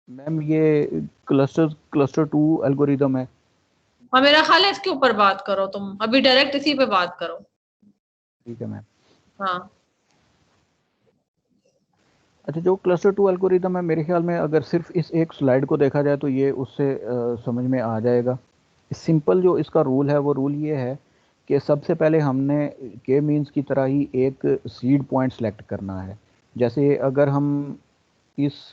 मैम ये क्लस्टर 2 एल्गोरिदम है। हाँ, मेरा ख्याल है इसके ऊपर बात करो तुम, अभी डायरेक्ट इसी पे बात करो। ठीक है मैम। हाँ, अच्छा, जो क्लस्टर 2 एल्गोरिदम है मेरे ख्याल में अगर सिर्फ इस एक स्लाइड को देखा जाए तो ये उससे समझ में आ जाएगा। सिंपल जो इसका रूल है वो रूल ये है कि सबसे पहले हमने के मीन्स की तरह ही एक सीड पॉइंट सेलेक्ट करना है। जैसे अगर हम इस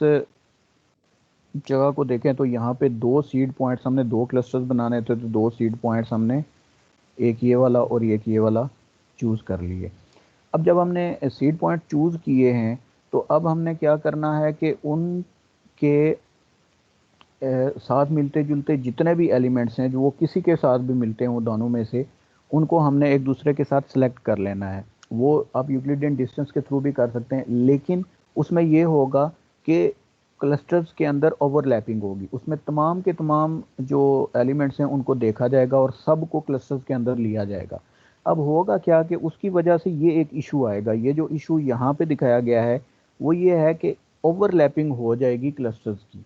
जगह को देखें तो यहाँ पे 2 सीड पॉइंट्स, हमने 2 क्लस्टर्स बनाने थे तो 2 सीड पॉइंट्स हमने, एक ये वाला और एक ये वाला चूज़ कर लिए। अब जब हमने सीड पॉइंट चूज़ किए हैं तो अब हमने क्या करना है कि उनके साथ मिलते जुलते जितने भी एलिमेंट्स हैं जो वो किसी के साथ भी मिलते हैं वो दोनों में से, उनको हमने एक दूसरे के साथ सेलेक्ट कर लेना है। वो आप यूक्लिडियन डिस्टेंस के थ्रू भी कर सकते हैं, लेकिन उसमें ये होगा कि क्लस्टर्स के अंदर ओवरलैपिंग होगी, उसमें तमाम के तमाम जो एलिमेंट्स हैं उनको देखा जाएगा और सबको क्लस्टर्स के अंदर लिया जाएगा। अब होगा क्या कि उसकी वजह से ये एक इशू आएगा, ये जो इशू यहाँ पे दिखाया गया है वो ये है कि ओवरलैपिंग हो जाएगी क्लस्टर्स की।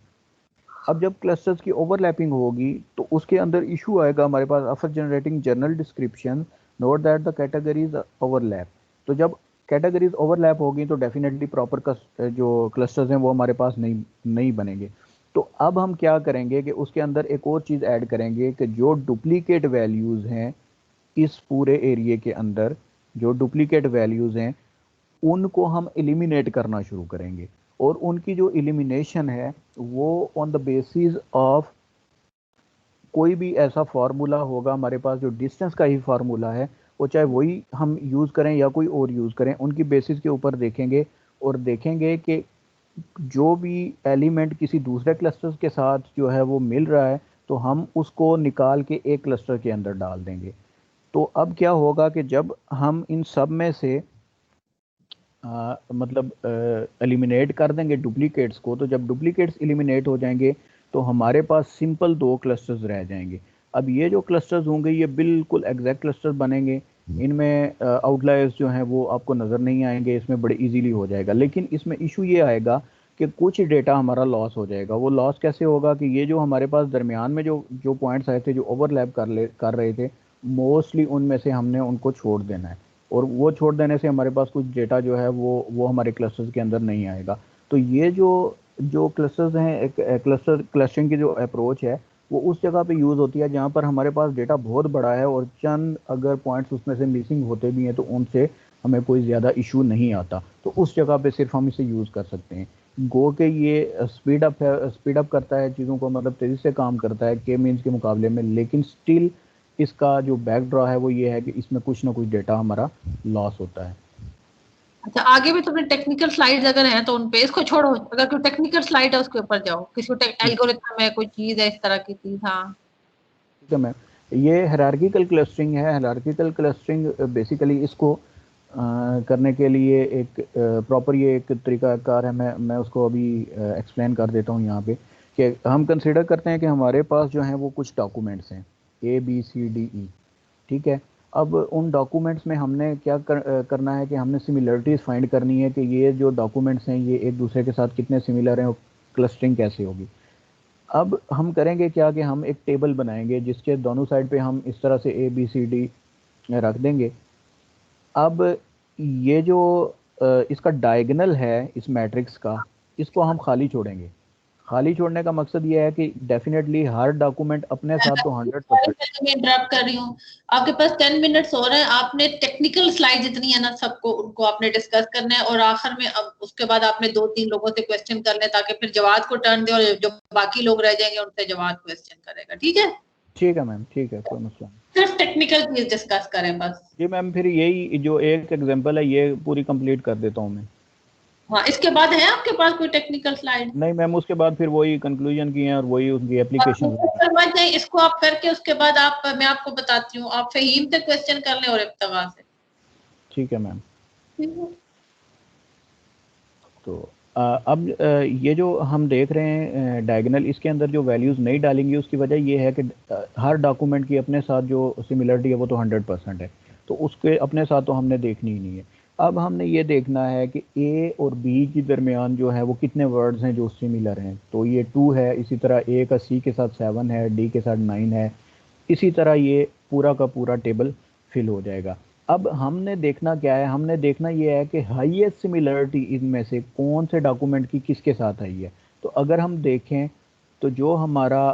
अब जब क्लस्टर्स की ओवरलैपिंग होगी तो उसके अंदर इशू आएगा हमारे पास, after generating general description note that the categories overlap. तो जब कैटेगरीज ओवरलैप होगी तो डेफिनेटली प्रॉपर जो क्लस्टर्स हैं वो हमारे पास नहीं बनेंगे। तो अब हम क्या करेंगे कि उसके अंदर एक और चीज़ ऐड करेंगे कि जो डुप्लीकेट वैल्यूज़ हैं इस पूरे एरिए के अंदर, जो डुप्लीकेट वैल्यूज़ हैं उनको हम एलिमिनेट करना शुरू करेंगे। और उनकी जो एलिमिनेशन है वो ऑन द बेसिस ऑफ कोई भी ऐसा फार्मूला होगा हमारे पास जो डिस्टेंस का ही फार्मूला है, वो चाहे वही हम यूज़ करें या कोई और यूज़ करें, उनकी बेसिस के ऊपर देखेंगे और देखेंगे कि जो भी एलिमेंट किसी दूसरे क्लस्टर के साथ जो है वो मिल रहा है, तो हम उसको निकाल के एक क्लस्टर के अंदर डाल देंगे। तो अब क्या होगा कि जब हम इन सब में से मतलब एलिमिनेट कर देंगे डुप्लीकेट्स को, तो जब डुप्लीकेट्स एलिमिनेट हो जाएंगे तो हमारे पास सिंपल 2 क्लस्टर्स रह जाएंगे। अब ये जो क्लस्टर्स होंगे ये बिल्कुल एग्जैक्ट क्लस्टर बनेंगे, इनमें आउटलायर्स जो हैं वो आपको नज़र नहीं आएंगे, इसमें बड़े इजीली हो जाएगा। लेकिन इसमें इशू ये आएगा कि कुछ डेटा हमारा लॉस हो जाएगा। वो लॉस कैसे होगा कि ये जो हमारे पास दरमियान में जो जो पॉइंट्स आए थे जो ओवरलैप कर रहे थे, मोस्टली उनमें से हमने उनको छोड़ देना है, और वो छोड़ देने से हमारे पास कुछ डेटा जो है वो हमारे क्लस्टर्स के अंदर नहीं आएगा। तो ये जो जो क्लस्टर्स हैं, एक क्लस्टरिंग की जो अप्रोच है वो उस जगह पे यूज़ होती है जहाँ पर हमारे पास डेटा बहुत बड़ा है और चंद अगर पॉइंट्स उसमें से मिसिंग होते भी हैं तो उनसे हमें कोई ज़्यादा इशू नहीं आता। तो उस जगह पे सिर्फ हम इसे यूज़ कर सकते हैं। गो के ये स्पीड अप करता है चीज़ों को, मतलब तेज़ी से काम करता है के मीन्स के मुकाबले में, लेकिन स्टिल इसका जो बैकड्रॉ है वो ये है कि इसमें कुछ ना कुछ डेटा हमारा लॉस होता है। अच्छा, आगे भी तुम्हें टेक्निकल स्लाइड्स अगर हैं तो उन पे इसको छोड़ो, अगर कोई टेक्निकल स्लाइड है उसके ऊपर जाओ, किसी को एल्गोरिथम है, कोई चीज है इस तरह की चीज। हाँ ठीक है मैम, ये हायरार्किकल क्लस्टरिंग है। हायरार्किकल क्लस्टरिंग बेसिकली इसको करने के लिए एक प्रॉपर ये एक तरीकाकार है। मैं उसको अभी एक्सप्लेन कर देता हूँ यहाँ पे कि हम कंसिडर करते हैं कि हमारे पास जो हैं वो कुछ डॉक्यूमेंट्स हैं ABCDE, ठीक है। अब उन डॉक्यूमेंट्स में हमने क्या करना है कि हमने सिमिलरिटीज़ फाइंड करनी है कि ये जो डॉक्यूमेंट्स हैं ये एक दूसरे के साथ कितने सिमिलर हैं और क्लस्टरिंग कैसे होगी। अब हम करेंगे क्या कि हम एक टेबल बनाएंगे जिसके दोनों साइड पे हम इस तरह से ABCD रख देंगे। अब ये जो इसका डायगोनल है इस मैट्रिक्स का, इसको हम खाली छोड़ेंगे। खाली छोड़ने का मकसद ये है कि डेफिनेटली हर डॉक्यूमेंट अपने साथ तो 100%। मैं इंटरप्ट कर रही हूँ, आपके पास 10 मिनट्स हो रहे हैं, आपने टेक्निकल स्लाइड जितनी है ना सबको उनको आपने डिस्कस करना है, और आखिर में अब उसके बाद आपने 2-3 लोगों से क्वेश्चन करने ताकि फिर जवाब को टर्न दे और जो बाकी लोग रह जाएंगे उनसे जवाब क्वेश्चन करेगा। ठीक है, ठीक है मैम, ठीक है, कोई मसला नहीं। सिर्फ टेक्निकल चीज डिस्कस करें बस। जी मैम, फिर यही जो एक एग्जांपल है ये पूरी कंप्लीट कर देता हूँ मैं। हाँ, इसके बाद है आपके पास कोई टेक्निकल स्लाइड? नहीं मैम, उसके बाद फिर वही कंक्लूजन की है और वही उनकी एप्लीकेशन। इसको आप करके उसके बाद आप, मैं आपको बताती हूँ, आप फहीम से क्वेश्चन कर लें और इब्तिगा से। ठीक है मैम। ठीक है, तो अब ये जो हम देख रहे हैं डायगोनल, इसके अंदर जो वैल्यूज़ नहीं डालेंगे उसकी वजह ये है कि हर डॉक्यूमेंट की अपने साथ जो सिमिलरिटी है वो तो 100% है, तो उसके अपने साथ तो हमने देखनी ही नहीं है। अब हमने ये देखना है कि A और B के दरमियान जो है वो कितने वर्ड्स हैं जो सिमिलर हैं। तो ये 2 है, इसी तरह A का C के साथ 7 है, D के साथ 9 है, इसी तरह ये पूरा का पूरा टेबल फिल हो जाएगा। अब हमने देखना क्या है, हमने देखना ये है कि हाईएस्ट सिमिलरिटी इनमें से कौन से डॉक्यूमेंट की किसके साथ आई है। तो अगर हम देखें तो जो हमारा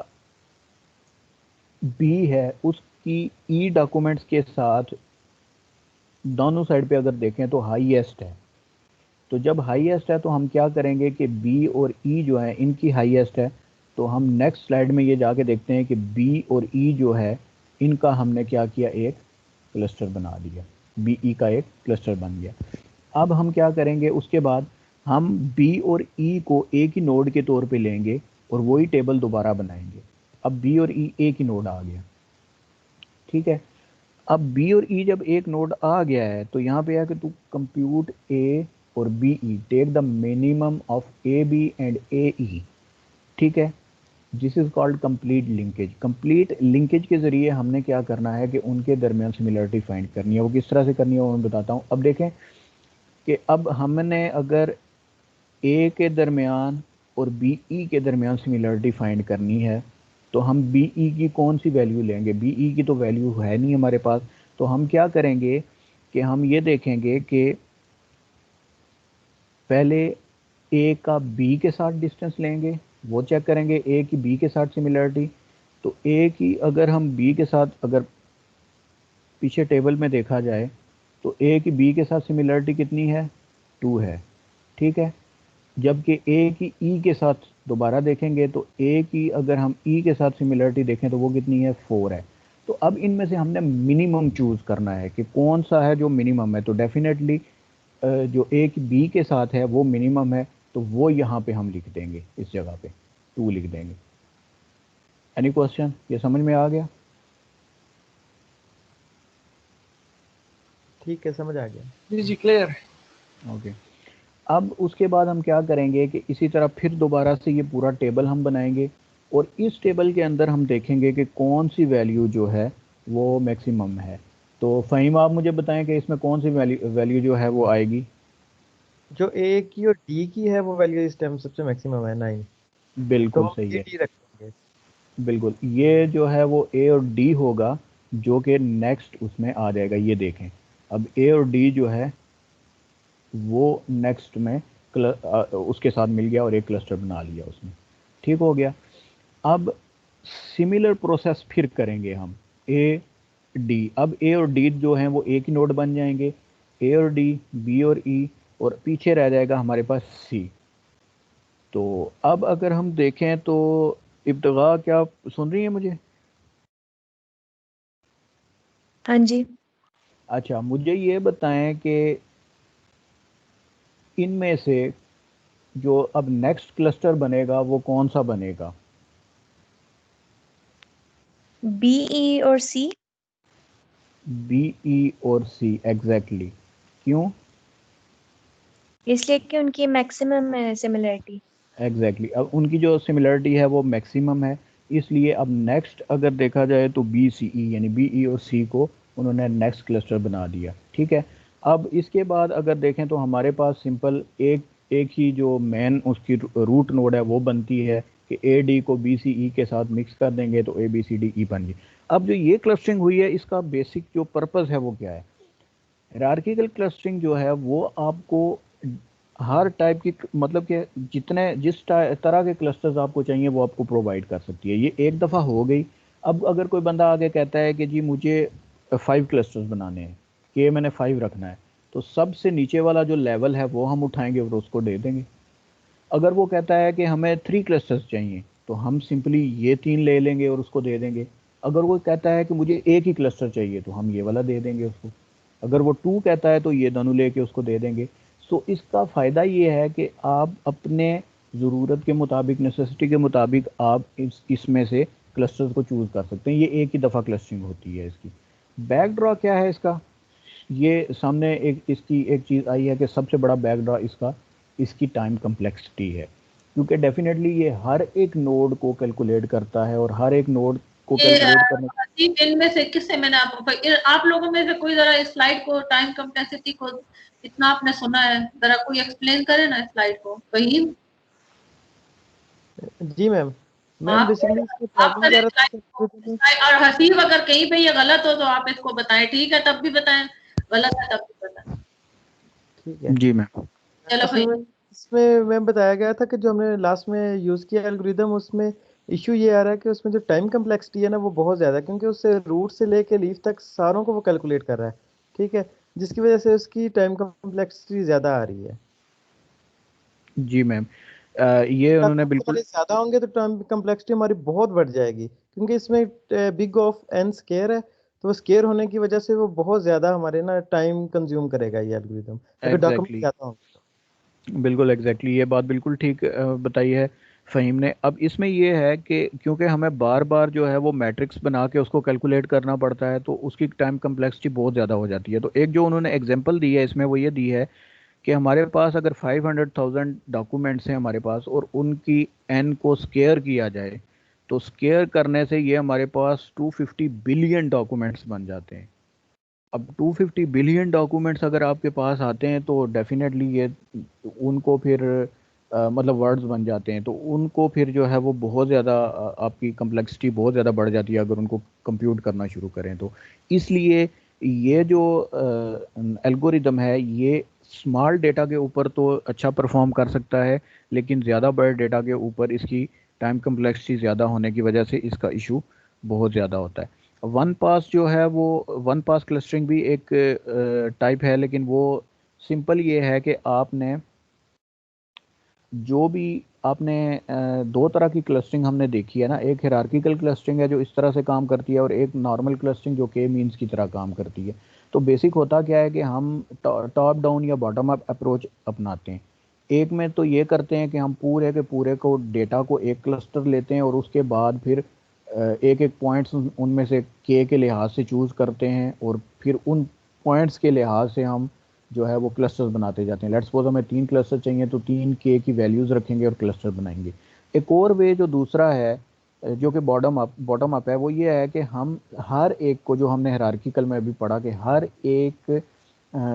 बी है उसकी ई डॉक्यूमेंट्स के साथ दोनों साइड पे अगर देखें तो हाईएस्ट है। तो जब हाईएस्ट है तो हम क्या करेंगे कि बी और ई जो है इनकी हाईएस्ट है, तो हम नेक्स्ट स्लाइड में ये जाके देखते हैं कि बी और ई जो है इनका हमने क्या किया, एक क्लस्टर बना दिया, बी ई का एक क्लस्टर बन गया। अब हम क्या करेंगे, उसके बाद हम बी और ई को एक ही नोड के तौर पे लेंगे और वही टेबल दोबारा बनाएंगे। अब बी और ई एक ही नोड आ गया, ठीक है। अब बी और ई जब एक नोड आ गया है तो यहाँ पे है कि तू कंप्यूट ए और B E, take the minimum of A B and A E, ठीक है। This is called complete linkage. Complete linkage के जरिए हमने क्या करना है कि उनके दरमियान सिमिलरिटी फाइंड करनी है। वो किस तरह से करनी है वो मैं बताता हूँ। अब देखें कि अब हमने अगर ए के दरमियान और बी ई के दरमियान सिमिलरिटी फाइंड करनी है तो हम बी ई की कौन सी वैल्यू लेंगे, बी ई की तो वैल्यू है नहीं हमारे पास। तो हम क्या करेंगे कि हम ये देखेंगे कि पहले ए का बी के साथ डिस्टेंस लेंगे, वो चेक करेंगे ए की बी के साथ सिमिलरिटी। तो ए की अगर हम बी के साथ, अगर पीछे टेबल में देखा जाए तो ए की बी के साथ सिमिलरिटी कितनी है, 2 है, ठीक है। जबकि ए की ई के साथ दोबारा देखेंगे तो ए की अगर हम ई के साथ सिमिलरिटी देखें तो वो कितनी है, 4 है। तो अब इनमें से हमने मिनिमम चूज़ करना है कि कौन सा है जो मिनिमम है। तो डेफिनेटली जो ए की बी के साथ है वो मिनिमम है, तो वो यहाँ पे हम लिख देंगे, इस जगह पे 2 लिख देंगे। Any question? ये समझ में आ गया? ठीक है, समझ आ गया। जी जी क्लियर। ओके। अब उसके बाद हम क्या करेंगे कि इसी तरह फिर दोबारा से ये पूरा टेबल हम बनाएंगे, और इस टेबल के अंदर हम देखेंगे कि कौन सी वैल्यू जो है वो मैक्सिमम है। तो फ़हीम आप मुझे बताएं कि इसमें कौन सी वैल्यू जो है वो आएगी? जो ए की और डी की है वो वैल्यू इस टाइम सबसे मैक्सिमम है 9, तो बिल्कुल हम सही ये है, डी रखेंगे। बिल्कुल। ये जो है वो ए और डी होगा, जो कि नेक्स्ट उसमें आ जाएगा। ये देखें, अब ए और डी जो है वो नेक्स्ट में उसके साथ मिल गया और एक क्लस्टर बना लिया उसने। ठीक हो गया। अब सिमिलर प्रोसेस फिर करेंगे हम ए डी। अब ए और डी जो हैं वो एक ही नोड बन जाएंगे, ए और डी, बी और ई, और पीछे रह जाएगा हमारे पास सी। तो अब अगर हम देखें तो इब्तिगा, क्या आप सुन रही हैं मुझे? हाँ जी। अच्छा, मुझे ये बताएं कि इनमें से जो अब नेक्स्ट क्लस्टर बनेगा वो कौन सा बनेगा? बी, ई और सी। बी, ई और सी, एग्जैक्टली। क्यों? इसलिए कि उनकी मैक्सिमम है सिमिलरिटी। एग्जैक्टली, अब उनकी जो सिमिलरिटी है वो मैक्सिमम है, इसलिए अब नेक्स्ट अगर देखा जाए तो बी सी ई, यानी बी ई और सी को उन्होंने नेक्स्ट क्लस्टर बना दिया। ठीक है। अब इसके बाद अगर देखें तो हमारे पास सिंपल एक ही जो मेन उसकी रूट नोड है वो बनती है कि ए डी को बी सी ई के साथ मिक्स कर देंगे तो A B C D E बन गई। अब जो ये क्लस्टरिंग हुई है, इसका बेसिक जो पर्पज़ है वो क्या है? हायरार्किकल क्लस्टरिंग जो है वो आपको हर टाइप की, मतलब कि तरह के क्लस्टर्स आपको चाहिए वो आपको प्रोवाइड कर सकती है। ये एक दफ़ा हो गई। अब अगर कोई बंदा आगे कहता है कि जी मुझे 5 क्लस्टर्स बनाने हैं, कि मैंने 5 रखना है, तो सबसे नीचे वाला जो लेवल है वो हम उठाएंगे और उसको दे देंगे। अगर वो कहता है कि हमें 3 क्लस्टर्स चाहिए, तो हम सिंपली ये 3 ले लेंगे और उसको दे देंगे। अगर वो कहता है कि मुझे एक ही क्लस्टर चाहिए, तो हम ये वाला दे देंगे उसको। अगर वो 2 कहता है तो ये दोनों लेके उसको दे देंगे। सो इसका फ़ायदा ये है कि आप अपने ज़रूरत के मुताबिक, नेसेसिटी के मुताबिक आप इसमें से क्लस्टर्स को चूज़ कर सकते हैं। ये एक ही दफ़ा क्लस्टरिंग होती है। इसकी बैकड्रॉ क्या है इसका? ये सामने इसकी एक चीज़ आई है कि सबसे बड़ा बैकड्रॉ इसकी टाइम कम्प्लेक्सिटी है, क्योंकि डेफिनेटली ये हर एक नोड को कैलकुलेट करता है, और हर एक नोड को कैलकुलेट करने इनमें से किससे मैंने आप लोगों में से कोई जरा इस स्लाइड को, टाइम कम्प्लेक्सिटी को, इतना आपने सुना है, जरा कोई एक्सप्लेन करे ना इस स्लाइड को। फहीम? जी मैम, मैम बेसिकली इसको प्रॉब्लम क्या रहता है। और हसीब, अगर कहीं पे ये गलत हो तो आप इसको बताएं, ठीक है? तब भी बताएं, गलत है तब भी बताएं। ठीक है जी मैम। चलो फहीम। इसमें मैम बताया गया था कि जो हमने लास्ट में यूज़ किया एल्गोरिदम, उसमें इशू ये आ रहा है कि उसमें जो टाइम कम्प्लेक्सिटी है ना वो बहुत ज़्यादा है, क्योंकि उससे रूट से लेके लीफ तक सारों को वो कैलकुलेट कर रहा है। ठीक है, जिसकी वजह से उसकी टाइम कम्प्लेक्सिटी ज़्यादा आ रही है। जी मैम, ये उन्होंने बिल्कुल ज़्यादा होंगे तो टाइम कम्प्लेक्सिटी हमारी बहुत बढ़ जाएगी, क्योंकि इसमें बिग ऑफ एन स्केयर है, तो वो स्केयर होने की वजह से वो बहुत ज़्यादा हमारे ना टाइम कंज्यूम करेगा ये एल्गोरिदम, अगर डॉक्यूमेंट ज़्यादा होंगे। बिल्कुल एग्जैक्टली, ये बात बिल्कुल ठीक बताई है फ़हीम ने। अब इसमें ये है कि क्योंकि हमें बार बार जो है वो मैट्रिक्स बना के उसको कैलकुलेट करना पड़ता है, तो उसकी टाइम कम्प्लेक्सिटी बहुत ज़्यादा हो जाती है। तो एक जो उन्होंने एग्जांपल दी है इसमें वो ये दी है कि हमारे पास अगर 500,000 डॉक्यूमेंट्स हैं हमारे पास, और उनकी एन को स्केयर किया जाए, तो स्केयर करने से ये हमारे पास 250 बिलियन डॉक्यूमेंट्स बन जाते हैं। अब 250 बिलियन डॉक्यूमेंट्स अगर आपके पास आते हैं तो डेफिनेटली ये उनको फिर मतलब वर्ड्स बन जाते हैं, तो उनको फिर जो है वो बहुत ज़्यादा आपकी कम्प्लेक्सिटी बहुत ज़्यादा बढ़ जाती है अगर उनको कंप्यूट करना शुरू करें तो। इसलिए ये जो एल्गोरिदम है ये स्मॉल डेटा के ऊपर तो अच्छा परफॉर्म कर सकता है, लेकिन ज़्यादा बड़े डेटा के ऊपर इसकी टाइम कम्प्लेक्सिटी ज़्यादा होने की वजह से इसका इशू बहुत ज़्यादा होता है। वन पास जो है वो, वन पास क्लस्टरिंग भी एक टाइप है, लेकिन वो सिंपल ये है कि आपने जो भी आपने दो तरह की क्लस्टरिंग हमने देखी है ना, एक हायरार्किकल क्लस्टरिंग है जो इस तरह से काम करती है, और एक नॉर्मल क्लस्टरिंग जो के मीन्स की तरह काम करती है। तो बेसिक होता क्या है कि हम टॉप डाउन या बॉटम अप अप्रोच अपनाते हैं। एक में तो ये करते हैं कि हम पूरे के पूरे को डेटा को एक क्लस्टर लेते हैं और उसके बाद फिर एक एक पॉइंट्स उनमें से के लिहाज से चूज़ करते हैं और फिर उन पॉइंट्स के लिहाज से हम जो है वो क्लस्टर्स बनाते जाते हैं। लेट्स सपोज हमें 3 क्लस्टर चाहिए तो 3 के की वैल्यूज़ रखेंगे और क्लस्टर बनाएंगे। एक और वे जो दूसरा है जो कि बॉटम अप है, वो ये है कि हम हर एक को, जो हमने हायरार्किकल में अभी पढ़ा कि हर एक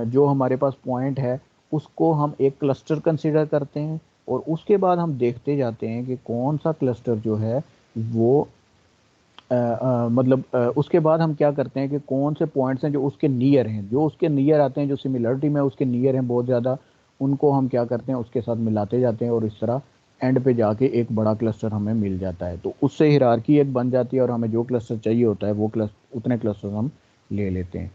जो हमारे पास पॉइंट है उसको हम एक क्लस्टर कंसिडर करते हैं और उसके बाद हम देखते जाते हैं कि कौन सा क्लस्टर जो है वो मतलब उसके बाद हम क्या करते हैं कि कौन से पॉइंट्स हैं जो उसके नियर हैं, जो उसके नियर आते हैं, जो सिमिलरिटी में उसके नियर हैं बहुत ज़्यादा, उनको हम क्या करते हैं उसके साथ मिलाते जाते हैं और इस तरह एंड पे जाके एक बड़ा क्लस्टर हमें मिल जाता है। तो उससे हिरारकी एक बन जाती है और हमें जो क्लस्टर चाहिए होता है वो उतने क्लस्टर हम ले लेते हैं।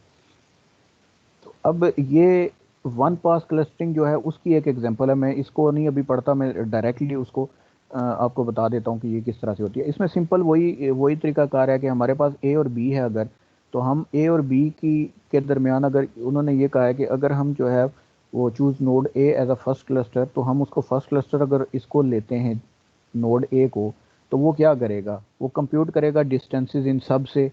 तो अब ये वन पास क्लस्टरिंग जो है उसकी एक एग्जांपल है। मैं इसको नहीं अभी पढ़ता, मैं डायरेक्टली उसको आपको बता देता हूँ कि ये किस तरह से होती है। इसमें सिंपल वही तरीकाकार है कि हमारे पास ए और बी है अगर, तो हम ए और बी की के दरमियान अगर उन्होंने ये कहा है कि अगर हम जो है वो choose node a as a first cluster, तो हम उसको फर्स्ट क्लस्टर अगर इसको लेते हैं नोड ए को, तो वो क्या करेगा, वो कंप्यूट करेगा डिस्टेंसेस इन सब से,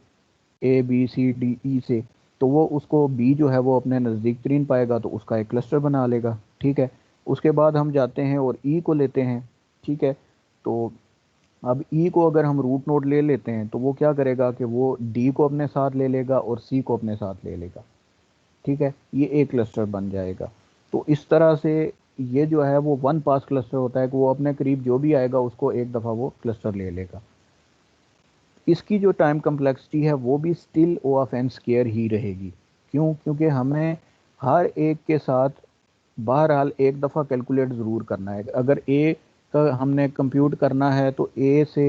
A B C D E से। तो वो उसको बी जो है वो अपने नज़दीक तरीन पाएगा तो उसका एक क्लस्टर बना लेगा। ठीक है, उसके बाद हम जाते हैं और ई को लेते हैं। ठीक है, तो अब ई को अगर हम रूट नोड ले लेते हैं तो वो क्या करेगा कि वो डी को अपने साथ ले लेगा और सी को अपने साथ ले लेगा। ठीक है, ये एक क्लस्टर बन जाएगा। तो इस तरह से ये जो है वो वन पास क्लस्टर होता है कि वो अपने करीब जो भी आएगा उसको एक दफ़ा वो क्लस्टर ले लेगा। इसकी जो टाइम कम्प्लेक्सिटी है वो भी still O of N square ही रहेगी। क्यों? क्योंकि हमें हर एक के साथ बहरहाल एक दफ़ा कैलकुलेट ज़रूर करना है। अगर ए का हमने कंप्यूट करना है तो ए से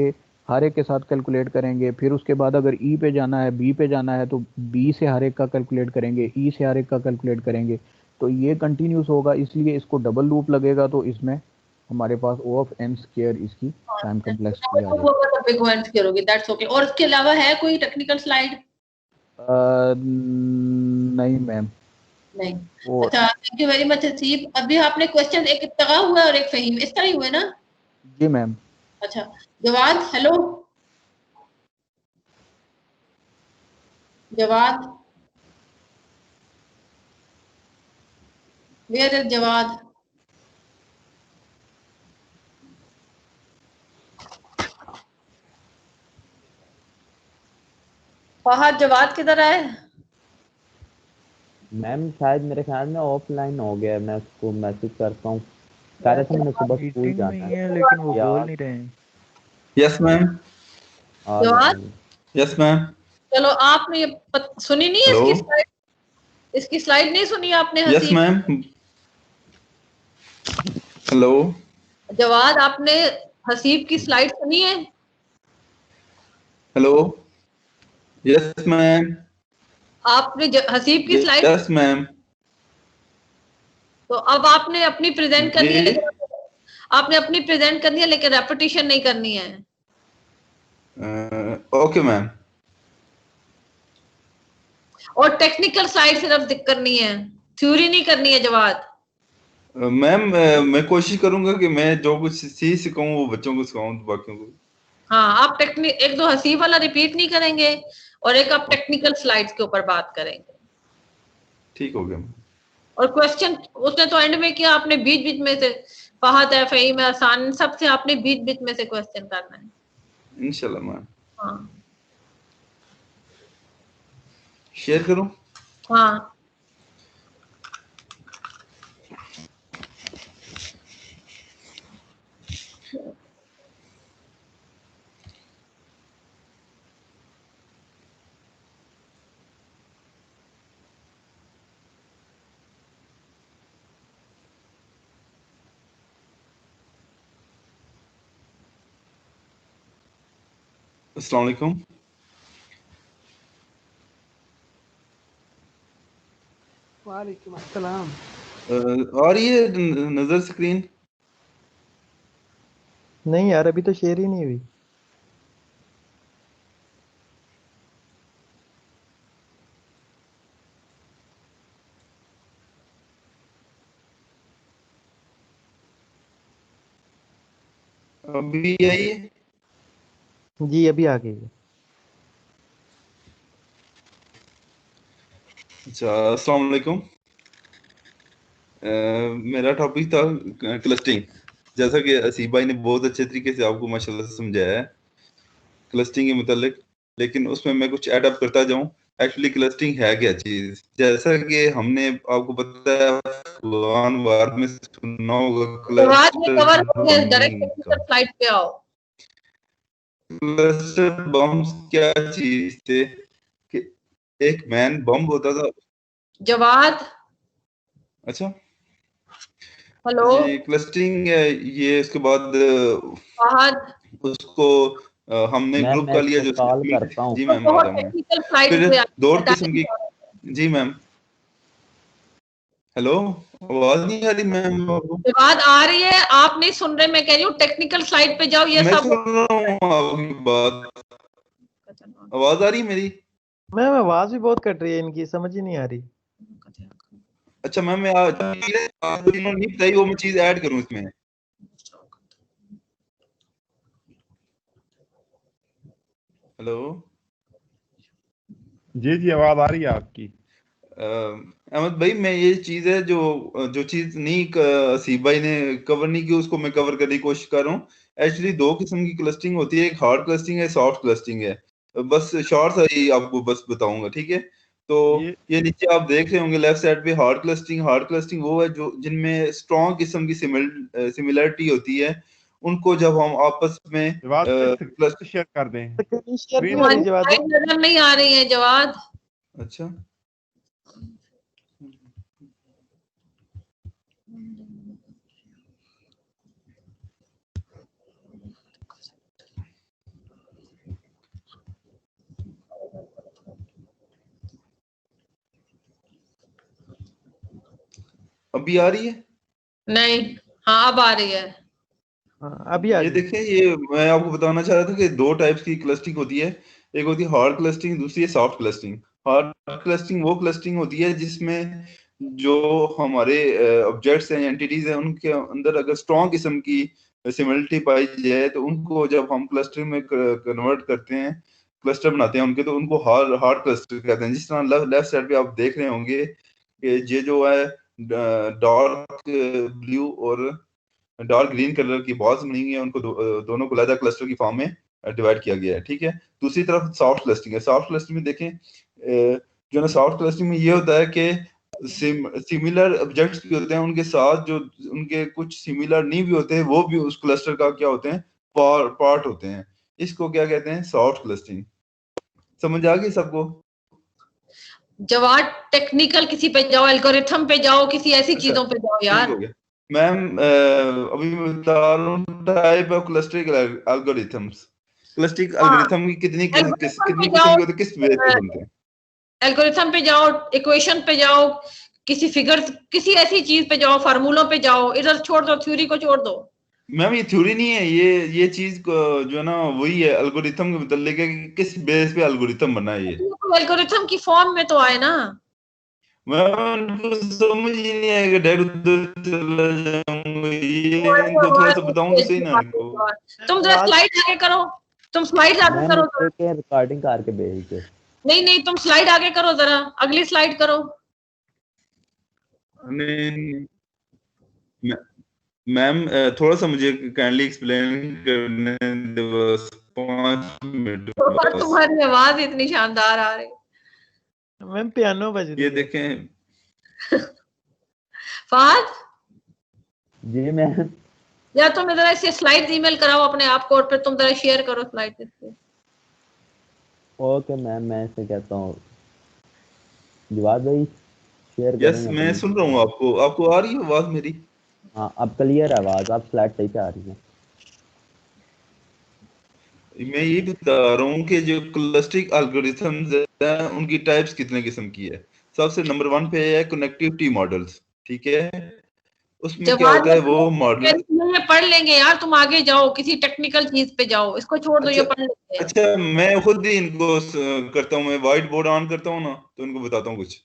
हर एक के साथ कैलकुलेट करेंगे, फिर उसके बाद अगर ई पे जाना है, बी पे जाना है तो बी से हर एक का कैलकुलेट करेंगे, ई से हर एक का कैलकुलेट करेंगे। तो ये कंटिन्यूस होगा, इसलिए इसको डबल लूप लगेगा। तो इसमें हमारे पास ओ ऑफ एन स्क्वायर इसकी टाइम कम्प्लेक्सिटी आ जाएगी। That's okay. और इसके अलावा है कोई टेक्निकल स्लाइड? नहीं मैम। नहीं। वो अच्छा, thank you very much Haseeb. अभी आपने क्वेश्चन एक तगा हुआ और एक फहीम, इस तरह ही हुए ना? जी मैम। अच्छा, Jawad, hello Jawad, where is Jawad? Fahad, Jawad किधर है? मैम शायद मेरे ख्याल में ऑफलाइन हो गया है, मैं उसको मैसेज करता हूँ। कह रहा था मैंने सुबह स्कूल मीटिंग में जाना ही है। है लेकिन वो या बोल नहीं रहे हैं। Yes ma'am. आ गया जवाद, मैम। Yes ma'am. चलो आपने ये सुनी नहीं है हेलो। इसकी स्लाइड नहीं सुनी आपने yes Haseeb? Ma'am. Hello. Jawad, आपने हसीब की स्लाइड सुनी है? हेलो। Yes ma'am. आपने हसीब की स्लाइड, यस मैम। तो अब आपने अपनी प्रेजेंट करनी है, जी। लेकिन आपने अपनी प्रेजेंट करनी है लेकिन रेपिटेशन नहीं करनी है। Okay ma'am. और टेक्निकल साइड सिर्फ करनी है, थ्योरी नहीं करनी है जवाद। मैम मैं कोशिश करूंगा कि मैं जो कुछ सिखाऊं वो बच्चों को सिखाऊं बाकियों को। हाँ, आप एक दो हसीब वाला रिपीट नहीं करेंगे और एक आप टेक्निकल स्लाइड्स के ऊपर बात करेंगे। ठीक हो गया। और क्वेश्चन उसने तो एंड में किया, आपने बीच बीच में से, फहद है, फहीम है, आसान, सबसे आपने बीच बीच में से क्वेश्चन करना है। इंशाल्लाह मैम। हाँ शेयर करूं? हाँ, अस्सलाम वालेकुम। वालेकुम अस्सलाम। और ये नजर स्क्रीन नहीं यार, अभी तो शेयर ही नहीं हुई। अभी आई है? जी अभी आ गई है। अच्छा, अस्सलाम वालेकुम। मेरा टॉपिक था क्लस्टरिंग। जैसा कि असीब भाई ने बहुत अच्छे तरीके से आपको माशाल्लाह से समझाया है क्लस्टरिंग के मुतालिक, लेकिन उसमें मैं कुछ ऐड अप करता जाऊं। एक्चुअली क्लस्टरिंग है क्या चीज? जैसा कि हमने आपको पता है अफगान वार में सुना होगा जवाब में क्लस्टर कवर हो गया, डायरेक्ट बम्बिंग का। टेक्निकल स्लाइड पे आओ। क्लस्टर बम्स क्या चीज थे? कि एक मैन बम होता था। जवाब, अच्छा हेलो जी, क्लस्टरिंग ये उसके बाद फहद, उसको हमने मैम ग्रुप मैं का लिया इसको जो कॉल करता हूँ। जी तो मैम आ बहुत रहा हूँ मैं। टेक्निकल स्लाइड फिर पे दो आ किस्म की। जी मैम, हेलो, आवाज नहीं आ रही मैम आपको? जवाब आ रही है, आप नहीं सुन रहे, मैं कह रही हूँ टेक्निकल स्लाइड पे जाओ, ये मैं सब सुन रहा हूँ आपकी बात, आवाज आ रही है मेरी? मैम आवाज भी बहुत कट रही है इनकी, समझ ही नहीं आ रही। अच्छा मैम, मैं आपको नहीं बताई वो मैं चीज ऐड करूँ इसमें। हेलो जी जी आवाज आ रही है आपकी। अहमद भाई, मैं ये चीज है जो जो चीज नहीं असीब भाई ने कवर नहीं की उसको मैं कवर करने की कोशिश कर रहा हूँ। एक्चुअली दो किस्म की क्लस्टरिंग होती है, एक हार्ड क्लस्टरिंग है, सॉफ्ट क्लस्टरिंग है। बस शॉर्ट सा ही आपको बस बताऊंगा, ठीक है? तो ये ये नीचे आप देख रहे होंगे लेफ्ट साइड पे हार्ड क्लस्टरिंग। हार्ड क्लस्टरिंग वो है जो जिनमें स्ट्रॉन्ग किस्म की सिमिलरिटी होती है। उनको जब हम आपस में जवाब क्लस्ट शेयर कर दें स्क्रीन शेयर नहीं स्क्रीन। हो रही तुम्हारी जवाब भाई। स्लाइड नजर नहीं आ रही है जवाब। अच्छा अभी आ रही है? नहीं, हाँ अब आ रही है। हाँ अभी आ ये गई। देखें, ये मैं आपको बताना चाह रहा था कि दो टाइप्स की क्लस्टरिंग होती है। एक होती है हार्ड क्लस्टरिंग, दूसरी है सॉफ्ट क्लस्टरिंग। हार्ड क्लस्टरिंग वो क्लस्टरिंग होती है जिसमें जो हमारे ऑब्जेक्ट्स हैं, एंटिटीज हैं, उनके अंदर अगर स्ट्रॉन्ग किस्म की सिमिलरिटी पाई जाए तो उनको जब हम क्लस्टर में कन्वर्ट करते हैं, क्लस्टर बनाते हैं उनके, तो उनको हार्ड हार्ड क्लस्टर कहते हैं। जिस तरह लेफ्ट साइड पे आप देख रहे होंगे कि ये जो है डार्क ब्लू और डार्क ग्रीन कलर की बॉल्स बनी हुई है, उनको दोनों को अलग क्लस्टर की फॉर्म में डिवाइड किया गया है, ठीक है? दूसरी तरफ सॉफ्ट क्लस्टरिंग है। सॉफ्ट क्लस्टरिंग में देखें जो ना सॉफ्ट क्लस्टरिंग में ये होता है कि सिमिलर ऑब्जेक्ट्स भी होते हैं, उनके साथ जो उनके कुछ सिमिलर नहीं भी होते हैं वो भी उस क्लस्टर का क्या होते हैं, पार्ट होते हैं। इसको क्या कहते हैं? Soft clustering. समझ आ गई सबको? जवाब टेक्निकल किसी पे जाओ, एल्गोरिथम पे जाओ, किसी ऐसी अच्छा चीजों पे जाओ ठीक यार। हो गया मैम। अभी मैं बता रहा हूँ type of clustering algorithms. Clustering हाँ, एल्गोरिथम की एल्गोरिथम पे कितनी किस्म जाओ, के होते हैं, किस बेस पे बनते हैं? एल्गोरिथम पे जाओ, इक्वेशन पे जाओ, किसी फिगर, किसी ऐसी चीज पे जाओ, फार्मूलों पे जाओ, इधर छोड़ दो, थ्योरी को छोड़ दो। मैम ये थ्योरी नहीं है, ये चीज जो है ना वही है एल्गोरिथम के मतलब कि किस बेस पे एल्गोरिथम बना है ये। एल्गोरिथम की फॉर्म में तो आए ना। मैम उनको समझ ही नहीं आएगा, डायरेक्ट उधर चला जाऊंगा, ये तुम्हारी इनको थोड़ा आवाज सा बताऊं तो तेज सही की ना बात इनको। है। तुम जरा आवाज स्लाइड आगे करो, तुम स्लाइड आगे मैम करो इसको जरा। के रिकॉर्डिंग करके भेज दो। नहीं नहीं, तुम स्लाइड आगे करो जरा, अगली स्लाइड करो। नहीं मैम, थोड़ा सा मुझे काइंडली एक्सप्लेन करने दो, बस 5 मिनट और बस। तुम्हारी आवाज इतनी शानदार आ रही। मैम पियानो बज ये रही है। देखें, फहद, जी मैम। या तुम जरा इसे स्लाइड ईमेल कराओ अपने आप को, और फिर तुम जरा शेयर करो स्लाइड इससे। ओके मैम, मैं इसे कहता हूँ जवाब भाई शेयर यस करेंगे मैं प्लीज। सुन रहा हूँ आपको। आपको आ रही है आवाज मेरी? हाँ अब क्लियर है आवाज, आप स्लाइड सही से आ रही है। मैं ये बता रहा हूँ कि जो क्लस्टरिंग एल्गोरिथम्स है उनकी टाइप्स कितने किस्म की है। सबसे नंबर 1 पे है कनेक्टिविटी मॉडल्स, ठीक है? उसमें क्या जवाब होता है वो मॉडल। ये पढ़ लेंगे यार, तुम आगे जाओ, किसी टेक्निकल चीज पे जाओ, इसको छोड़ दो, ये अच्छा पढ़ लेते हैं। अच्छा, मैं खुद ही इनको करता हूँ, मैं व्हाइट बोर्ड ऑन करता हूँ ना तो इनको बताता हूँ कुछ।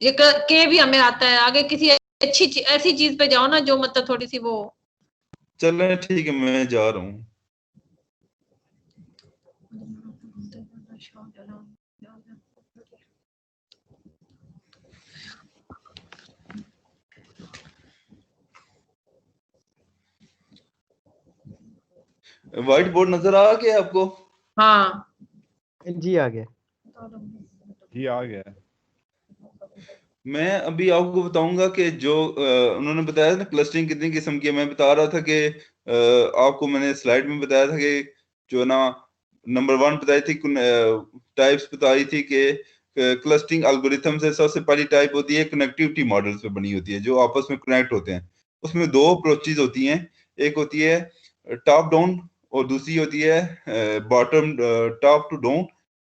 ये के भी हमें आता है, आगे किसी अच्छी ऐसी चीज पे जाओ ना जो मतलब थोड़ी सी वो चलें ठीक है, मैं जा रहा हूँ। व्हाइट बोर्ड नजर आ गया आपको? हाँ जी आ गया। जी आ गया। मैं अभी आपको बताऊंगा कि जो उन्होंने बताया ना क्लस्टरिंग कितनी किस्म की है। मैं बता रहा था कि आपको मैंने स्लाइड में बताया था कि जो ना नंबर 1 बताई थी, टाइप्स बताई थी कि क्लस्टरिंग एल्गोरिथम से सबसे पहली टाइप होती है कनेक्टिविटी मॉडल्स पे बनी होती है, जो आपस में कनेक्ट होते हैं। उसमें दो अप्रोचेज होती हैं, एक होती है टॉप डाउन और दूसरी होती है बॉटम टॉप टू डाउन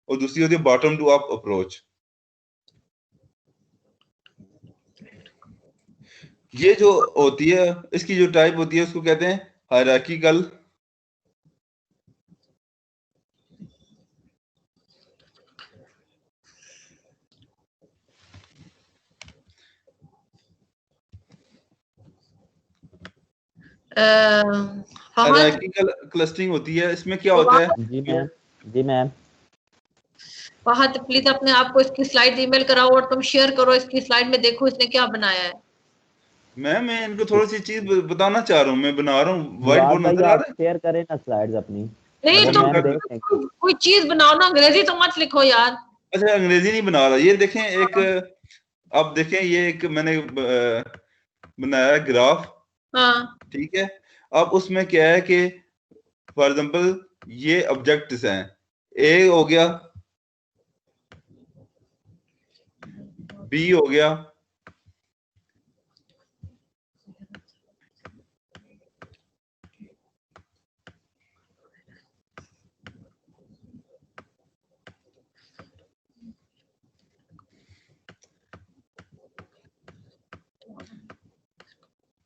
और दूसरी होती है बॉटम टू अप अप्रोच। ये जो होती है, इसकी जो टाइप होती है उसको कहते हैं हायरार्किकल फहद हायरार्किकल क्लस्टरिंग होती है। इसमें क्या होता है? जी मैम, जी मैम। फहद प्लीज अपने आप को इसकी स्लाइड ईमेल कराओ और तुम शेयर करो इसकी स्लाइड में, देखो इसने क्या बनाया है। मैं इनको थोड़ी सी चीज बताना चाह रहा हूँ, मैं बना रहा हूँ। व्हाइट मुराद बोर्ड भाई नजर आ आप रहा है? शेयर करें ना स्लाइड्स अपनी, नहीं अच्छा वो तुम मैं मैम कर देख लें। कोई चीज बनाओ ना, अंग्रेजी तो मत लिखो यार। अच्छा अंग्रेजी नहीं बना रहा। ये देखें एक, अब देखें ये एक मैंने बनाया है ग्राफ, हाँ ठीक है। अब उसमें क्या है कि फॉर एग्जांपल ये ऑब्जेक्ट्स हैं, ए हो गया, बी हो गया,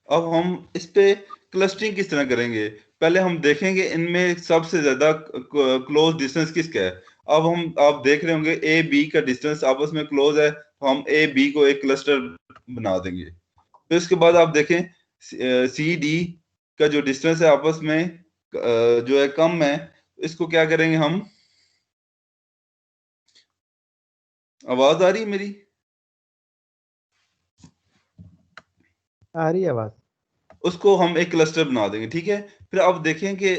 अब हम इस पे क्लस्टरिंग किस तरह करेंगे। पहले हम देखेंगे इनमें सबसे ज्यादा क्लोज डिस्टेंस किसका है। अब हम, आप देख रहे होंगे ए बी का डिस्टेंस आपस में क्लोज है, तो हम ए बी को एक क्लस्टर बना देंगे। फिर उसके बाद आप देखें सी डी का जो डिस्टेंस है आपस में जो है कम है, इसको क्या करेंगे हम। आवाज आ रही है मेरी? आ रही है आवाज। उसको हम एक क्लस्टर बना देंगे, ठीक है। फिर अब देखें कि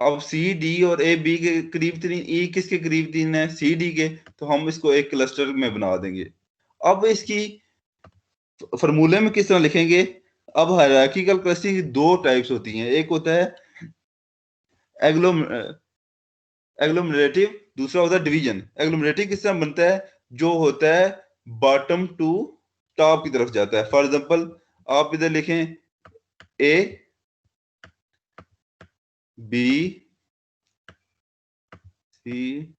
अब सी डी और ए बी के करीब तरीन, ई किसके करीब तीन है, सी डी के, तो हम इसको एक क्लस्टर में बना देंगे। अब इसकी फॉर्मूले में किस तरह लिखेंगे। अब हायरार्किकल क्लस्टरिंग की दो टाइप्स होती हैं, एक होता है एग्लोमरेटिव, दूसरा होता है डिवीजन। एग्लोमरेटिव किस तरह बनता है, जो होता है बॉटम टू टॉप की तरफ जाता है। फॉर एग्जांपल आप इधर लिखें ए बी सी,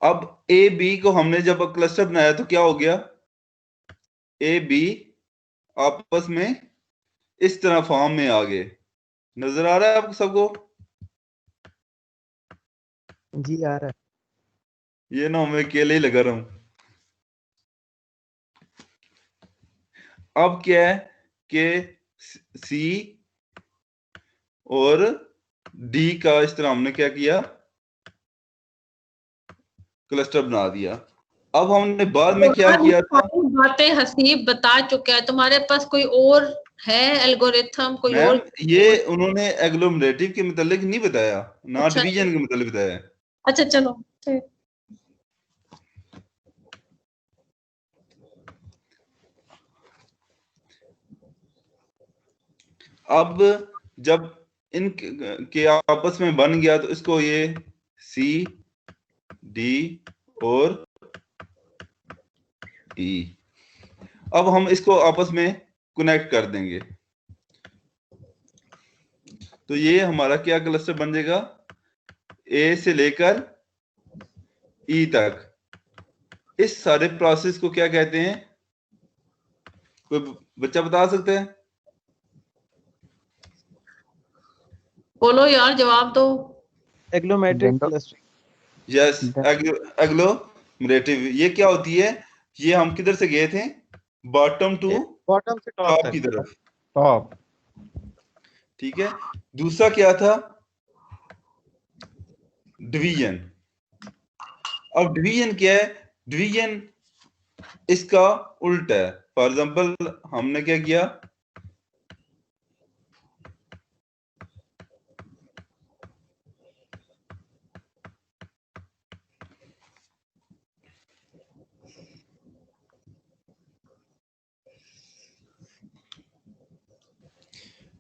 अब ए बी को हमने जब क्लस्टर बनाया तो क्या हो गया, ए बी आपस में इस तरह फॉर्म में आ गए। नजर आ रहा है आपको सबको? जी आ रहा है। ये ना मैं अकेले ही लगा रहा हूं। अब क्या है कि सी और डी का इस तरह हमने क्या किया, क्लस्टर बना दिया। अब हमने बाद में क्या किया था, बातें हसीब बता चुका है, तुम्हारे पास कोई और है एल्गोरिथम, कोई मैम और? ये उन्होंने एग्लोमरेटिव के मतलब नहीं बताया, ना अच्छा डिवीजन के मतलब बताया। अच्छा चलो ठीक। अब जब इन के आपस में बन गया तो इसको ये सी डी और ई, अब हम इसको आपस में कनेक्ट कर देंगे, तो ये हमारा क्या क्लस्टर बन जाएगा, ए से लेकर ई तक। इस सारे प्रोसेस को क्या कहते हैं, कोई बच्चा बता सकते हैं? बोलो यार जवाब दो। एग्लोमेट्रिक क्लस्टरिंग। यस, एग्लोमरेटिव। ये क्या होती है, ये हम किधर से गए थे, बॉटम टू बॉटम से टॉप टॉप की तक। तरफ, टॉप। ठीक है। दूसरा क्या था? डिवीजन। अब डिवीजन क्या है? डिवीजन इसका उल्टा है। फॉर एग्जांपल हमने क्या किया,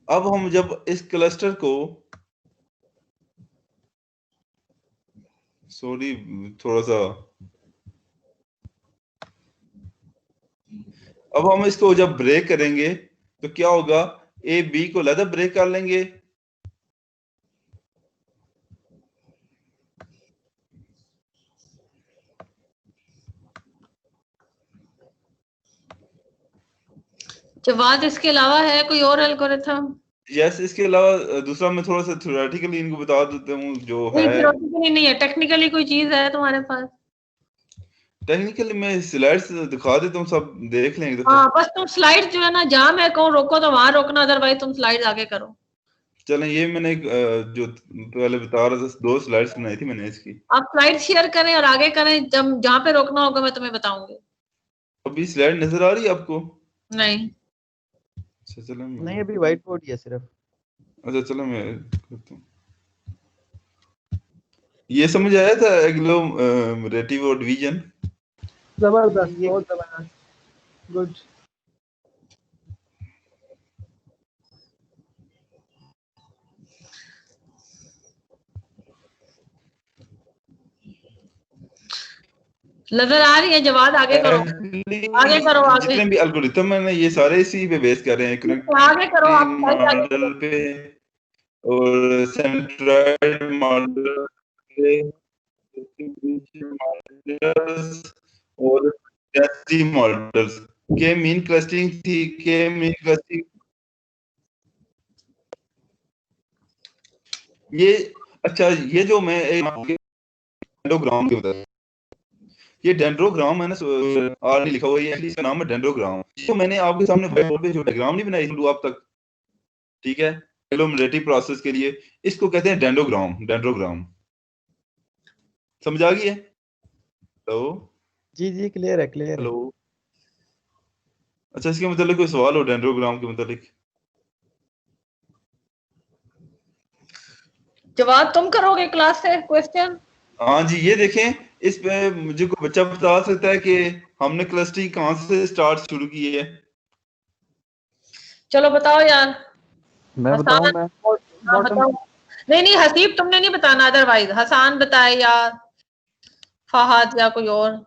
अब हम जब इस क्लस्टर को, सॉरी थोड़ा सा, अब हम इसको जब ब्रेक करेंगे तो क्या होगा? ए बी को अलग ब्रेक कर लेंगे, जवाब इसके अलावा है कोई और एल्गोरिथम? यस। इसके अलावा दूसरा मैं थोड़ा सा थ्योरेटिकली इनको बता देता हूँ जो नहीं, है। theoretically नहीं है, टेक्निकली कोई चीज है तुम्हारे पास? टेक्निकली मैं स्लाइड्स दिखा देता हूँ, सब देख लेंगे दफा। हाँ, बस तुम स्लाइड जो है ना, जहाँ मैं कहूँ रोको तो वहां रोकना, अदरवाइज तुम स्लाइड आगे करो। चलें, ये मैंने जो पहले बता रहा था, 2 स्लाइड्स बनाई थी मैंने इसकी। आप स्लाइड शेयर करें और आगे करें, जब जहाँ पे रोकना होगा मैं तुम्हें बताऊंगी। अभी स्लाइड नजर आ रही है आपको? नहीं, अच्छा चलो नहीं, अभी व्हाइट बोर्ड ही है सिर्फ। अच्छा चलो मैं करता हूँ। ये समझ आया था एग्लोमरेटिव और डिवीजन? जबरदस्त, बहुत जबरदस्त, गुड। नजर आ रही है जवाब? आगे करो, आगे करो, आगे जितने भी एल्गोरिथम है ना, ये सारे इसी पे बेस कर रहे हैं, आगे करो, आप स्लाइड आगे मॉडल करो। पे और सेंट्रॉइड मॉडल पे, मॉडल्स और डेंसिटी मॉडल्स के मीन क्लस्टरिंग थी, के मीन क्लस्टरिंग। ये अच्छा, ये जो मैं एक डेंड्रोग्राम के बताया, ये डेंड्रोग्राम है ना, आर नहीं लिखा हुआ, ये इसका नाम है डेंड्रोग्राम। तो मैंने आपके सामने व्हाइट बोर्ड पे जो डायग्राम नहीं बनाई थी आप तक, ठीक है, एग्लोमरेटिव प्रोसेस के लिए, इसको कहते हैं डेंड्रोग्राम। डेंड्रोग्राम समझ आ गई है? हेलो जी जी, क्लियर है, क्लियर है। हेलो। अच्छा, इसके मतलब कोई सवाल हो डेंड्रोग्राम के मतलब? जवाब तुम करोगे क्लास से क्वेश्चन? हाँ जी, ये देखें, इस पे मुझे कोई बच्चा बता सकता है कि हमने क्लस्टरिंग कहाँ से स्टार्ट शुरू की है? चलो बताओ यार। मैं बताऊं? मैं हाँ बॉटम बताओ। नहीं नहीं, हसीब तुमने नहीं बताना, अदरवाइज हसान बताए या फहद या कोई और।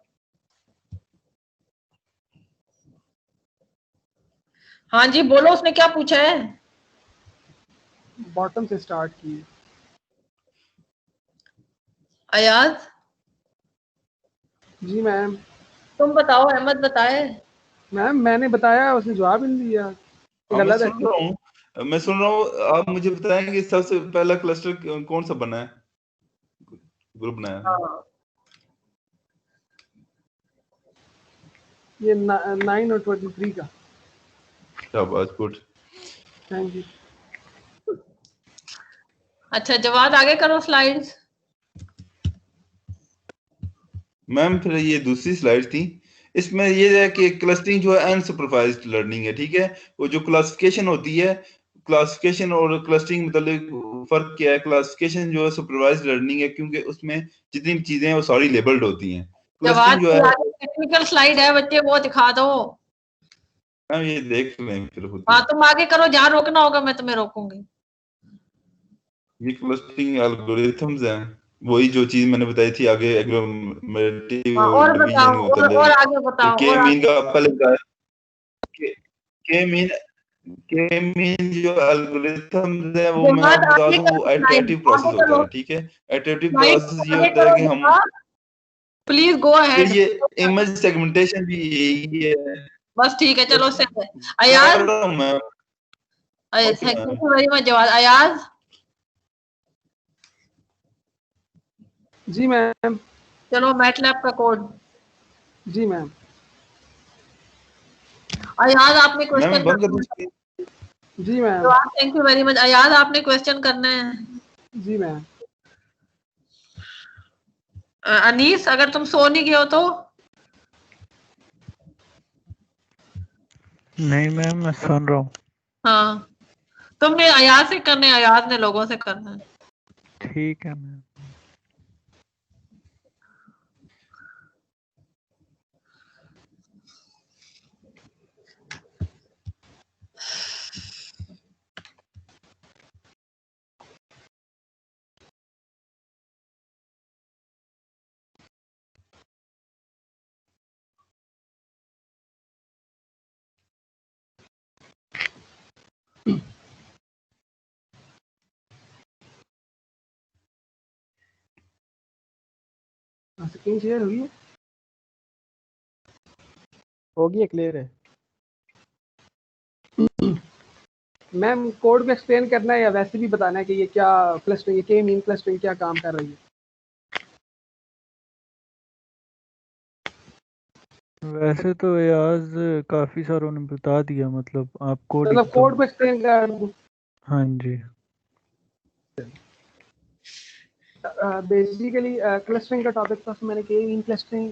हाँ जी बोलो, उसने क्या पूछा है? बॉटम से स्टार्ट किए। अयाज जी मैम। तुम बताओ, अहमद बताए। मैम मैंने बताया, उसने जवाब ही नहीं दिया। हाँ, मैं गलत है। सुन रहा हूँ, मैं सुन रहा हूँ। आप मुझे बताएंगे सबसे पहला क्लस्टर कौन सा बना है, ग्रुप बनाया है? हाँ, ये 9 और 23 का। शाबाश, गुड। Thank you. अच्छा जवाब आगे करो, स्लाइड्स। मैम फिर ये दूसरी स्लाइड थी, इसमें ये है कि क्लस्टरिंग जो है अनसुपरवाइज्ड लर्निंग है, ठीक है। वो जो क्लासिफिकेशन होती है, क्लासिफिकेशन और क्लस्टरिंग मतलब फर्क क्या है? क्लासिफिकेशन जो है सुपरवाइज्ड लर्निंग है, क्योंकि उसमें जितनी भी चीजें हैं वो सारी लेबल्ड होती हैं। जवाब क्लस्टरिंग जो है, टेक्निकल स्लाइड है बच्चे, वो दिखा दो। मैम ये देख लें फिर खुद ही। हाँ तुम आगे करो, जहाँ रोकना होगा मैं तुम्हें रोकूंगी। ये क्लस्टरिंग एल्गोरिथम्स हैं, वही जो चीज मैंने बताई थी आगे, एग्लोमरेटिव हाँ और और डिवीजन बताओ, मतलब। और आगे बताओ, के और मीन आगे। का पहले बताया, के मीन, के मीन जो एल्गोरिथम्स है वो मैं जवाब आपको बता आगे दूं, करो, वो स्लाइड इटरेटिव प्रोसेस आगे होता करो, है, ठीक है। इटरेटिव स्लाइड प्रोसेस ये आगे होता है करो कि हम, जवाब। प्लीज गो फिर अहेड। ये इमेज सेगमेंटेशन भी यही है। बस ठीक है, चलो से कर अयाज। रहा हूं मैं। Okay thank ma'am. You very much जवाब। अयाज जी मैम। चलो मैटलैब का कोड। जी मैम। अयाज आपने मैम क्वेश्चन मैं बंद कर दूं करना screen? जी मैम। है। Thank you very much. Ayaz आपने क्वेश्चन करना है। जी मैम। अनीस अगर तुम सो नहीं गए हो तो नहीं मैम मैं सुन रहा हूँ। हाँ, तुमने अयाज से करना है, अयाज ने लोगों से करना है। ठीक है मैम। स्क्रीन शेयर हुई है? होगी, क्लियर है। मैम कोड को एक्सप्लेन करना है या वैसे भी बताना है कि ये क्या क्लस्टरिंग, ये के मीन क्लस्टरिंग क्या काम कर रही है? वैसे तो याज काफी सारों ने बता दिया, मतलब आप कोड ही मतलब बताओ। कोड को एक्सप्लेन कर दूं? हाँ जी। बेसिकली क्लस्टरिंग का टॉपिक था, उसमें मैंने के मीन क्लस्टरिंग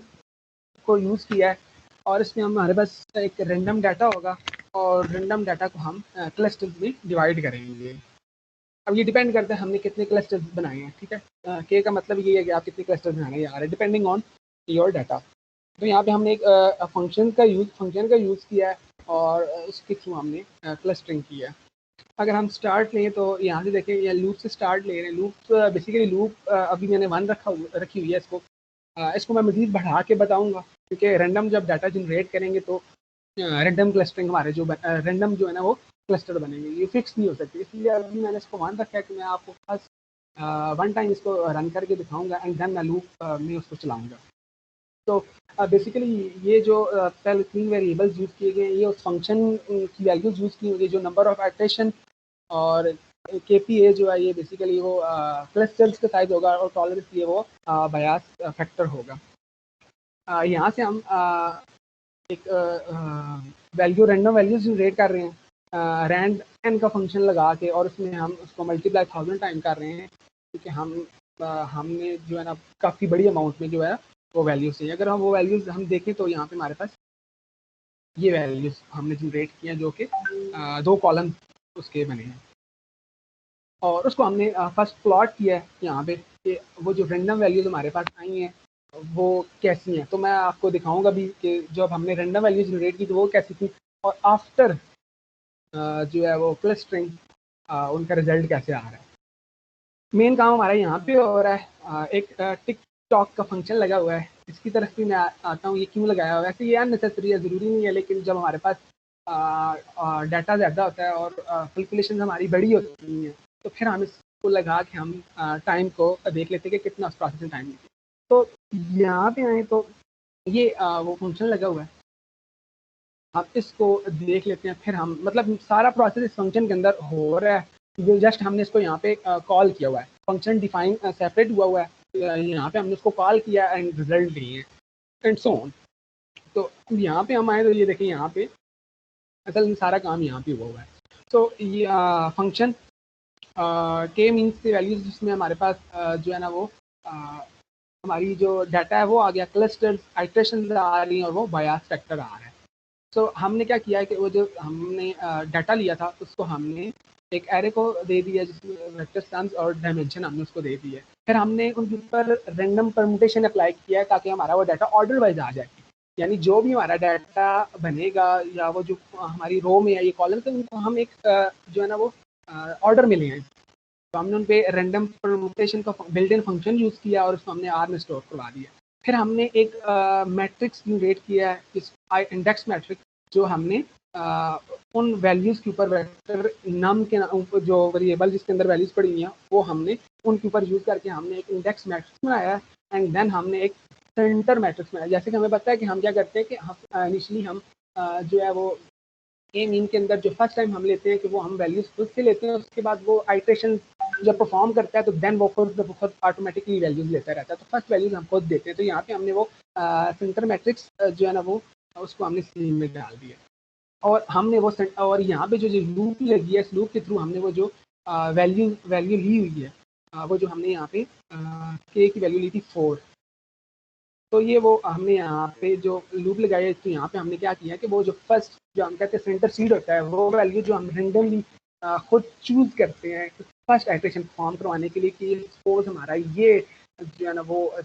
को यूज़ किया है और इसमें हमारे पास एक रैंडम डाटा होगा और रैंडम डाटा को हम क्लस्टर्स में डिवाइड करेंगे। अब ये डिपेंड करता है हमने कितने क्लस्टर्स बनाए हैं, ठीक है। के का मतलब ये है कि आप कितने क्लस्टर्स बनाने जा रहे हैं डिपेंडिंग ऑन योर डाटा। तो यहाँ पे हमने एक फंक्शन का यूज़ किया है और उसके थ्रू हमने क्लस्टरिंग किया है। अगर हम स्टार्ट लें तो यहाँ से देखें, या लूप से स्टार्ट ले रहे हैं। लूप बेसिकली लूप अभी मैंने 1 रखी हुई है। इसको मैं मज़ीद बढ़ा के बताऊँगा क्योंकि रैंडम जब डाटा जनरेट करेंगे तो रैंडम क्लस्टरिंग हमारे जो रैंडम जो है ना वो क्लस्टर बनेंगे, ये फिक्स नहीं हो सकती। इसलिए अभी मैंने इसको 1 रखा है कि मैं आपको बस 1 टाइम इसको रन करके दिखाऊंगा एंड देन मैं लूप में उसको चलाऊंगा। तो बेसिकली ये जो पहले 3 वेरिएबल्स यूज़ किए गए हैं, ये उस फंक्शन की वैल्यूज यूज़ की हुई है जो नंबर ऑफ इटरेशन और KPA जो है ये बेसिकली वो क्लस्टर्स का साइज होगा और टॉलरेंस ये वो बायस फैक्टर होगा। यहाँ से हम एक वैल्यू रैंडम वैल्यूज जनरेट कर रहे हैं रैंड एन का फंक्शन लगा के और उसमें हम उसको मल्टीप्लाई 1000 टाइम कर रहे हैं क्योंकि हमने जो है ना काफ़ी बड़ी अमाउंट में जो है वो वैल्यूज चाहिए। अगर हम वो वैल्यूज हम देखें तो यहाँ पे हमारे पास ये वैल्यूज हमने जनरेट किए हैं जो कि 2 कॉलम उसके बने हैं और उसको हमने फर्स्ट प्लॉट किया है यहाँ पे कि वो जो रैंडम वैल्यूज हमारे पास आई हैं वो कैसी हैं। तो मैं आपको दिखाऊंगा भी कि जब हमने रैंडम वैल्यू जनरेट की तो वो कैसी थी और आफ्टर जो है वो क्लस्टरिंग उनका रिजल्ट कैसे आ रहा है। मेन काम हमारा यहाँ पे हो रहा है एक टिकटॉक का फंक्शन लगा हुआ है, इसकी तरफ भी मैं आता हूँ। ये क्यों लगाया हुआ है? वैसे ये अननेसेसरी है, ज़रूरी नहीं है, लेकिन जब हमारे पास डाटा ज़्यादा होता है और कैलकुलेशन हमारी बड़ी होती है तो फिर हम इसको लगा के हम टाइम को देख लेते हैं कि कितना प्रोसेसिंग टाइम। तो यहाँ पे आए तो ये वो फंक्शन लगा हुआ है, हम इसको देख लेते हैं। फिर हम मतलब सारा प्रोसेस इस फंक्शन के अंदर हो रहा है, जस्ट हमने इसको यहाँ पे कॉल किया हुआ है। फंक्शन डिफाइन सेपरेट हुआ है, यहाँ पे हमने उसको कॉल किया एंड रिजल्ट दिए हैं एंड सो ऑन। तो यहाँ पे हम आए तो ये देखिए यहाँ पे असल में सारा काम यहाँ पे हुआ है। तो ये फंक्शन के मीन्स की वैल्यूज जिसमें हमारे पास जो है ना वो हमारी जो डाटा है वो आ गया, क्लस्टर्स आइट्रेशन आ रही हैं और वो बायस फैक्टर आ रहा है। तो हमने क्या किया है कि वो जो हमने डाटा लिया था उसको हमने एक एरे को दे दिया जिसमें वेक्टर सम्स और डायमेंशन हमने उसको दे दी है। फिर हमने उनके ऊपर रैंडम परम्यूटेशन अप्लाई किया है ताकि हमारा वो डाटा ऑर्डर वाइज आ जाए, यानी जो भी हमारा डाटा बनेगा या वो जो हमारी रो में है ये कॉलम तो उनको हम एक जो है ना वो ऑर्डर में ले आए। तो हमने उन पे रैंडम परम्यूटेशन का बिल्ट इन फंक्शन यूज़ किया और उसको हमने आर में स्टोर करवा दिया। फिर हमने एक मैट्रिक्स जनरेट किया है, इस इंडेक्स मैट्रिक्स, जो हमने उन वैल्यूज़ के ऊपर वेक्टर नम के ऊपर जो वेरिएबल जिसके अंदर वैल्यूज़ पड़ी हुई हैं वो हमने उनके ऊपर यूज़ करके हमने एक इंडेक्स मैट्रिक्स बनाया है एंड देन हमने एक सेंटर मैट्रिक्स बनाया। जैसे कि हमें पता है कि हम क्या करते हैं कि हम इनिशियली हम जो है वो ए मीन के अंदर जो फर्स्ट टाइम हम लेते हैं कि वो हम वैल्यूज खुद से लेते हैं, उसके बाद वो आइट्रेशन जब परफॉर्म करता है तो देन वो खुद ऑटोमेटिकली वैल्यूज लेता रहता है। तो फर्स्ट वैल्यूज हम खुद देते हैं। तो यहाँ पे हमने वो सेंटर मैट्रिक्स जो है ना वो उसको हमने सी में डाल दिया। और हमने वो और यहाँ पे जो लूप लगी है, इस लूप के थ्रू हमने वो जो वैल्यू ली हुई है, वो जो हमने यहाँ पे के की वैल्यू ली थी 4, तो ये वो हमने यहाँ पे जो लूप लगाई है, तो यहाँ पे हमने क्या किया है कि वो जो फर्स्ट जो हम कहते हैं सेंटर सीड होता है, वो वैल्यू जो हम रेंडमली खुद चूज करते हैं फर्स्ट आइट्रेशन फॉर्म करवाने के लिए कि सपोज हमारा ये जो है ना वो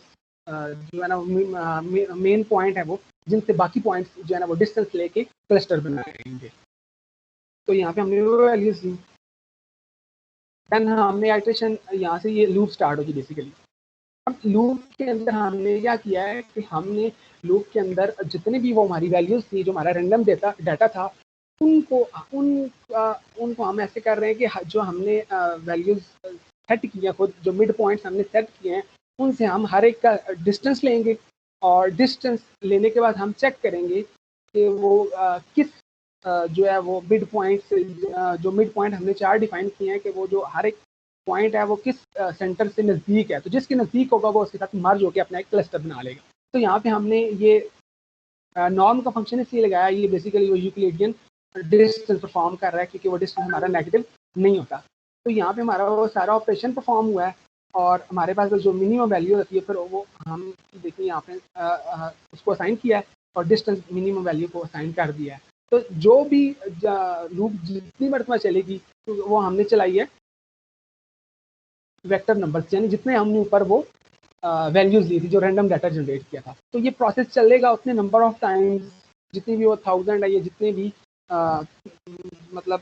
जो है ना मेन पॉइंट है वो, जिनसे बाकी पॉइंट्स जो है ना वो डिस्टेंस लेके क्लस्टर बनाएंगे। तो यहाँ पे हमने वो वैल्यूज दी, देन हमने आइट्रेशन यहाँ से ये लूप स्टार्ट होगी बेसिकली। अब लूप के अंदर हमने क्या किया है कि हमने लूप के अंदर जितने भी वो हमारी वैल्यूज थी, जो हमारा रैंडम डाटा था, उनको हम ऐसे कर रहे हैं कि जो हमने वैल्यूज सेट किए खुद, जो मिड पॉइंट्स हमने सेट किए हैं, उनसे हम हर एक का डिस्टेंस लेंगे और डिस्टेंस लेने के बाद हम चेक करेंगे कि वो किस जो है वो मिड पॉइंट से जो मिड पॉइंट हमने 4 डिफाइन किए हैं कि वो जो हर एक पॉइंट है वो किस सेंटर से नज़दीक है, तो जिसके नज़दीक होगा वो उसके साथ मर्ज होकर अपना एक क्लस्टर बना लेगा। तो यहाँ पे हमने ये नॉर्म का फंक्शन इसलिए लगाया, ये बेसिकली वो यूक्लिडियन डिस्टेंस परफॉर्म कर रहा है क्योंकि वो डिस्टेंस हमारा नेगेटिव नहीं होता। तो यहाँ पे हमारा वो सारा ऑपरेशन परफॉर्म हुआ है और हमारे पास जो मिनिमम वैल्यू होती है फिर वो हम देखिए यहाँ पे उसको असाइन किया है और डिस्टेंस मिनिमम वैल्यू को असाइन कर दिया है। तो जो भी लूप जितनी मरतबा चलेगी तो वो हमने चलाई है वेक्टर नंबर, यानी जितने हमने ऊपर वो वैल्यूज ली थी जो रैंडम डाटा जनरेट किया था। तो ये प्रोसेस चलेगा उतने नंबर ऑफ टाइम्स जितनी भी वो 1000 है, ये जितने भी मतलब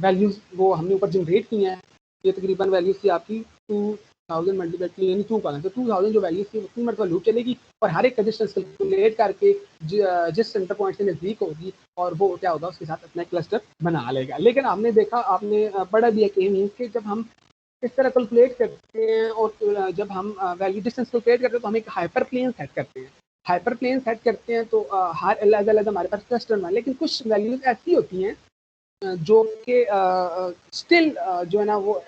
वैल्यूज वो हमने ऊपर जनरेट की हैं, ये तकरीबन वैल्यूज थी आपकी 2000 मल्टीप्लाई की यानी 2000, तो 2000 जो वैल्यूज थी उतनी मरतबा लूप चलेगी और हर एक का डिस्टेंस कैलकुलेट करके जिस सेंटर पॉइंट से नज़दीक होगी और वो क्या होगा उसके साथ अपना क्लस्टर बना लेगा। लेकिन आपने देखा, आपने पढ़ा भी है कि जब हम इस तरह कैलकुलेट करते हैं और जब हम वैल्यू डिस्टेंस कैलकुलेट करते हैं तो हम एक हाइपर प्लेन सेट करते हैं। हाइपर प्लेन सेट करते हैं तो हर अलग अलग हमारे पास क्लस्टर में, लेकिन कुछ वैल्यूज ऐसी होती हैं जो कि स्टिल जो है ना वो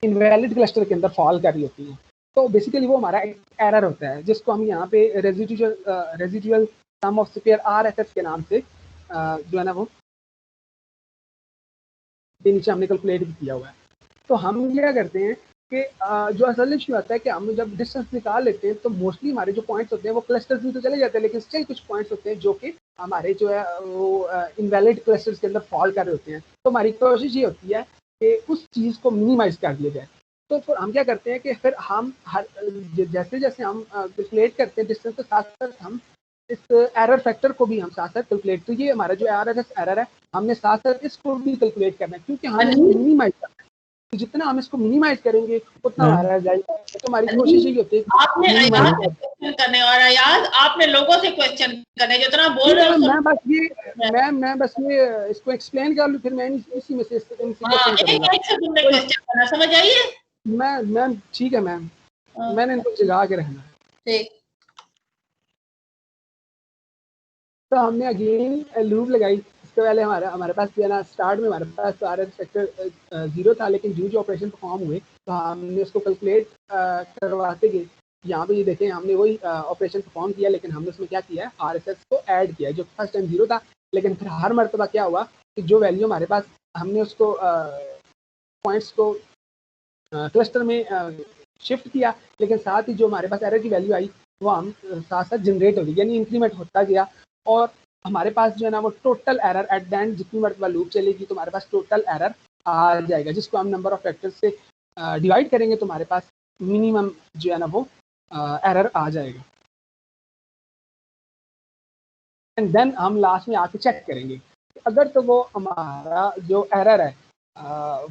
इनवैलिड क्लस्टर के अंदर फॉल कर रही होती हैं। तो बेसिकली वो हमारा एक एरर होता है जिसको हम यहाँ पे residual sum of square RSS के नाम से जो है ना वो नीचे हमने कैलकुलेट भी किया हुआ है। तो हम क्या करते हैं कि जो असल इशू आता है कि हम जब डिस्टेंस निकाल लेते हैं तो मोस्टली हमारे जो पॉइंट्स होते हैं वो क्लस्टर्स में तो चले जाते हैं, लेकिन स्टिल कुछ पॉइंट्स होते हैं जो कि हमारे जो है वो इनवैलिड क्लस्टर्स के अंदर फॉल कर रहे होते हैं। तो हमारी कोशिश ये होती है कि उस चीज़ को मिनिमाइज कर दिया जाए। तो फिर हम क्या करते हैं कि फिर हम जैसे जैसे हम कैलकुलेट करते हैं डिस्टेंस के साथ साथ हम इस एरर फैक्टर को भी हम साथ साथ कैलकुलेट, तो ये हमारा जो एरर है हमने साथ साथ इसको भी कैलकुलेट करना है क्योंकि हम इसको मिनिमाइज करना है। तो जितना हम इसको मिनिमाइज करेंगे उतना हमारा जाएगा। तो हमारी कोशिश यही होती है आपने अयाज से क्वेश्चन करने और अयाज आपने लोगों से क्वेश्चन करने, जितना बोल रहे हो मैं बस ये इसको एक्सप्लेन कर लूं, फिर मैं इसी में से तुमने क्वेश्चन करना, समझ आइए। मैं ठीक है मैम, मैंने इनको जगा के रहना है। ठीक, तो हमने अगेन लूप लगाई। इसके पहले हमारे पास जो है ना स्टार्ट में हमारे पास RSS फैक्टर 0 था, लेकिन जो ऑपरेशन परफॉर्म हुए तो हमने उसको कैलकुलेट करवाते गए। यहाँ पे ये देखें हमने वही ऑपरेशन परफॉर्म किया, लेकिन हमने उसमें क्या किया है RSS को ऐड किया, जो फर्स्ट टाइम 0 था, लेकिन फिर हर मरतबा क्या हुआ कि जो वैल्यू हमारे पास हमने उसको पॉइंट्स को क्लस्टर में शिफ्ट किया, लेकिन साथ ही जो हमारे पास एरर की वैल्यू आई वो हम साथ साथ जनरेट हो गई, यानी इंक्रीमेंट होता गया और हमारे पास जो है ना वो total error at the end जितनी मरतबा लूप चलेगी तो हमारे पास टोटल एरर आ जाएगा, जिसको हम नंबर ऑफ फैक्टर्स से डिवाइड करेंगे तो हमारे पास मिनिमम जो है ना वो एरर आ जाएगा। एंड देन हम लास्ट में आके चेक करेंगे अगर तो वो हमारा जो एरर है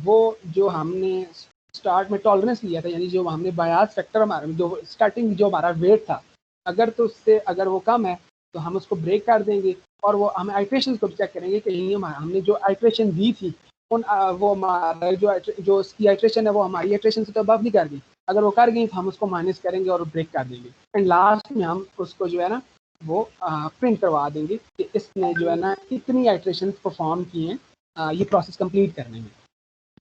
वो जो हमने स्टार्ट में टॉलरेंस लिया था, यानी जो हमने बायस फैक्टर हमारा जो स्टार्टिंग जो हमारा वेट था, अगर तो उससे अगर वो कम है तो हम उसको ब्रेक कर देंगे और वो हम आइट्रेशन को चेक करेंगे कि हमने जो आइट्रेशन दी थी उन वो हमारा जो उसकी आइट्रेशन है वो हमारी आइट्रेशन से तो अबव नहीं कर गई, अगर वो कर गई तो हम उसको माइनस करेंगे और ब्रेक कर देंगे। एंड लास्ट में हम उसको जो है ना वो प्रिंट करवा देंगे कि इसने जो है ना इतनी आइट्रेशन परफॉर्म की हैं ये प्रोसेस कंप्लीट करने में।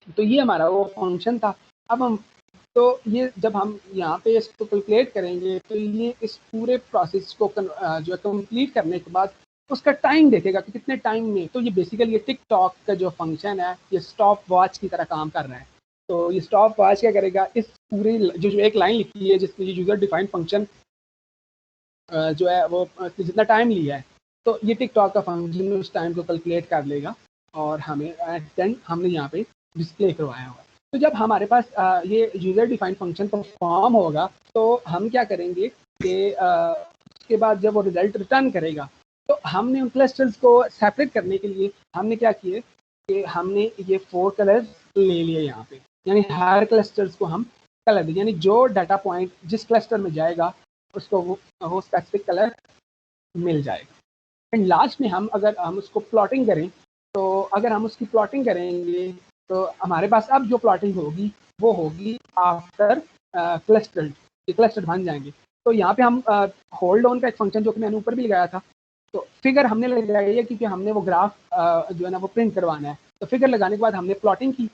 तो ये हमारा वो फंक्शन था। अब हम तो ये जब हम यहाँ पे इसको कैलकुलेट करेंगे तो ये इस पूरे प्रोसेस को जो है कंप्लीट करने के बाद उसका टाइम देखेगा कि कितने टाइम में। तो ये बेसिकली ये टिकटॉक का जो फंक्शन है ये स्टॉप वॉच की तरह काम कर रहा है। तो ये स्टॉप वॉच क्या करेगा, इस पूरी जो एक लाइन लिखी है जिसमें ये यूजर डिफाइंड फंक्शन जो है वो जितना टाइम लिया है, तो ये टिकटॉक का फंक्शन उस टाइम को कैलकुलेट कर लेगा और हमें एट देन हमने यहाँ पे डिस्प्ले करवाया होगा। तो जब हमारे पास ये यूजर डिफाइंड फंक्शन परफॉर्म होगा तो हम क्या करेंगे कि उसके बाद जब वो रिजल्ट रिटर्न करेगा तो हमने उन क्लस्टर्स को सेपरेट करने के लिए हमने क्या किए कि हमने ये 4 कलर्स ले लिए यहाँ पे, यानी हर क्लस्टर्स को हम कलर दें, यानी जो डाटा पॉइंट जिस क्लस्टर में जाएगा उसको वो स्पेसिफिक कलर मिल जाएगा। एंड लास्ट में हम अगर हम उसको प्लॉटिंग करें तो अगर हम उसकी प्लॉटिंग करेंगे तो हमारे पास अब जो प्लॉटिंग होगी वो होगी आफ्टर क्लस्टर, ये क्लस्टर बन जाएंगे। तो यहाँ पे हम होल्ड ऑन का एक फंक्शन जो कि मैंने ऊपर भी लगाया था, तो फिगर हमने लगाई है क्योंकि हमने वो ग्राफ जो है ना वो प्रिंट करवाना है। तो फिगर लगाने के बाद हमने प्लॉटिंग की,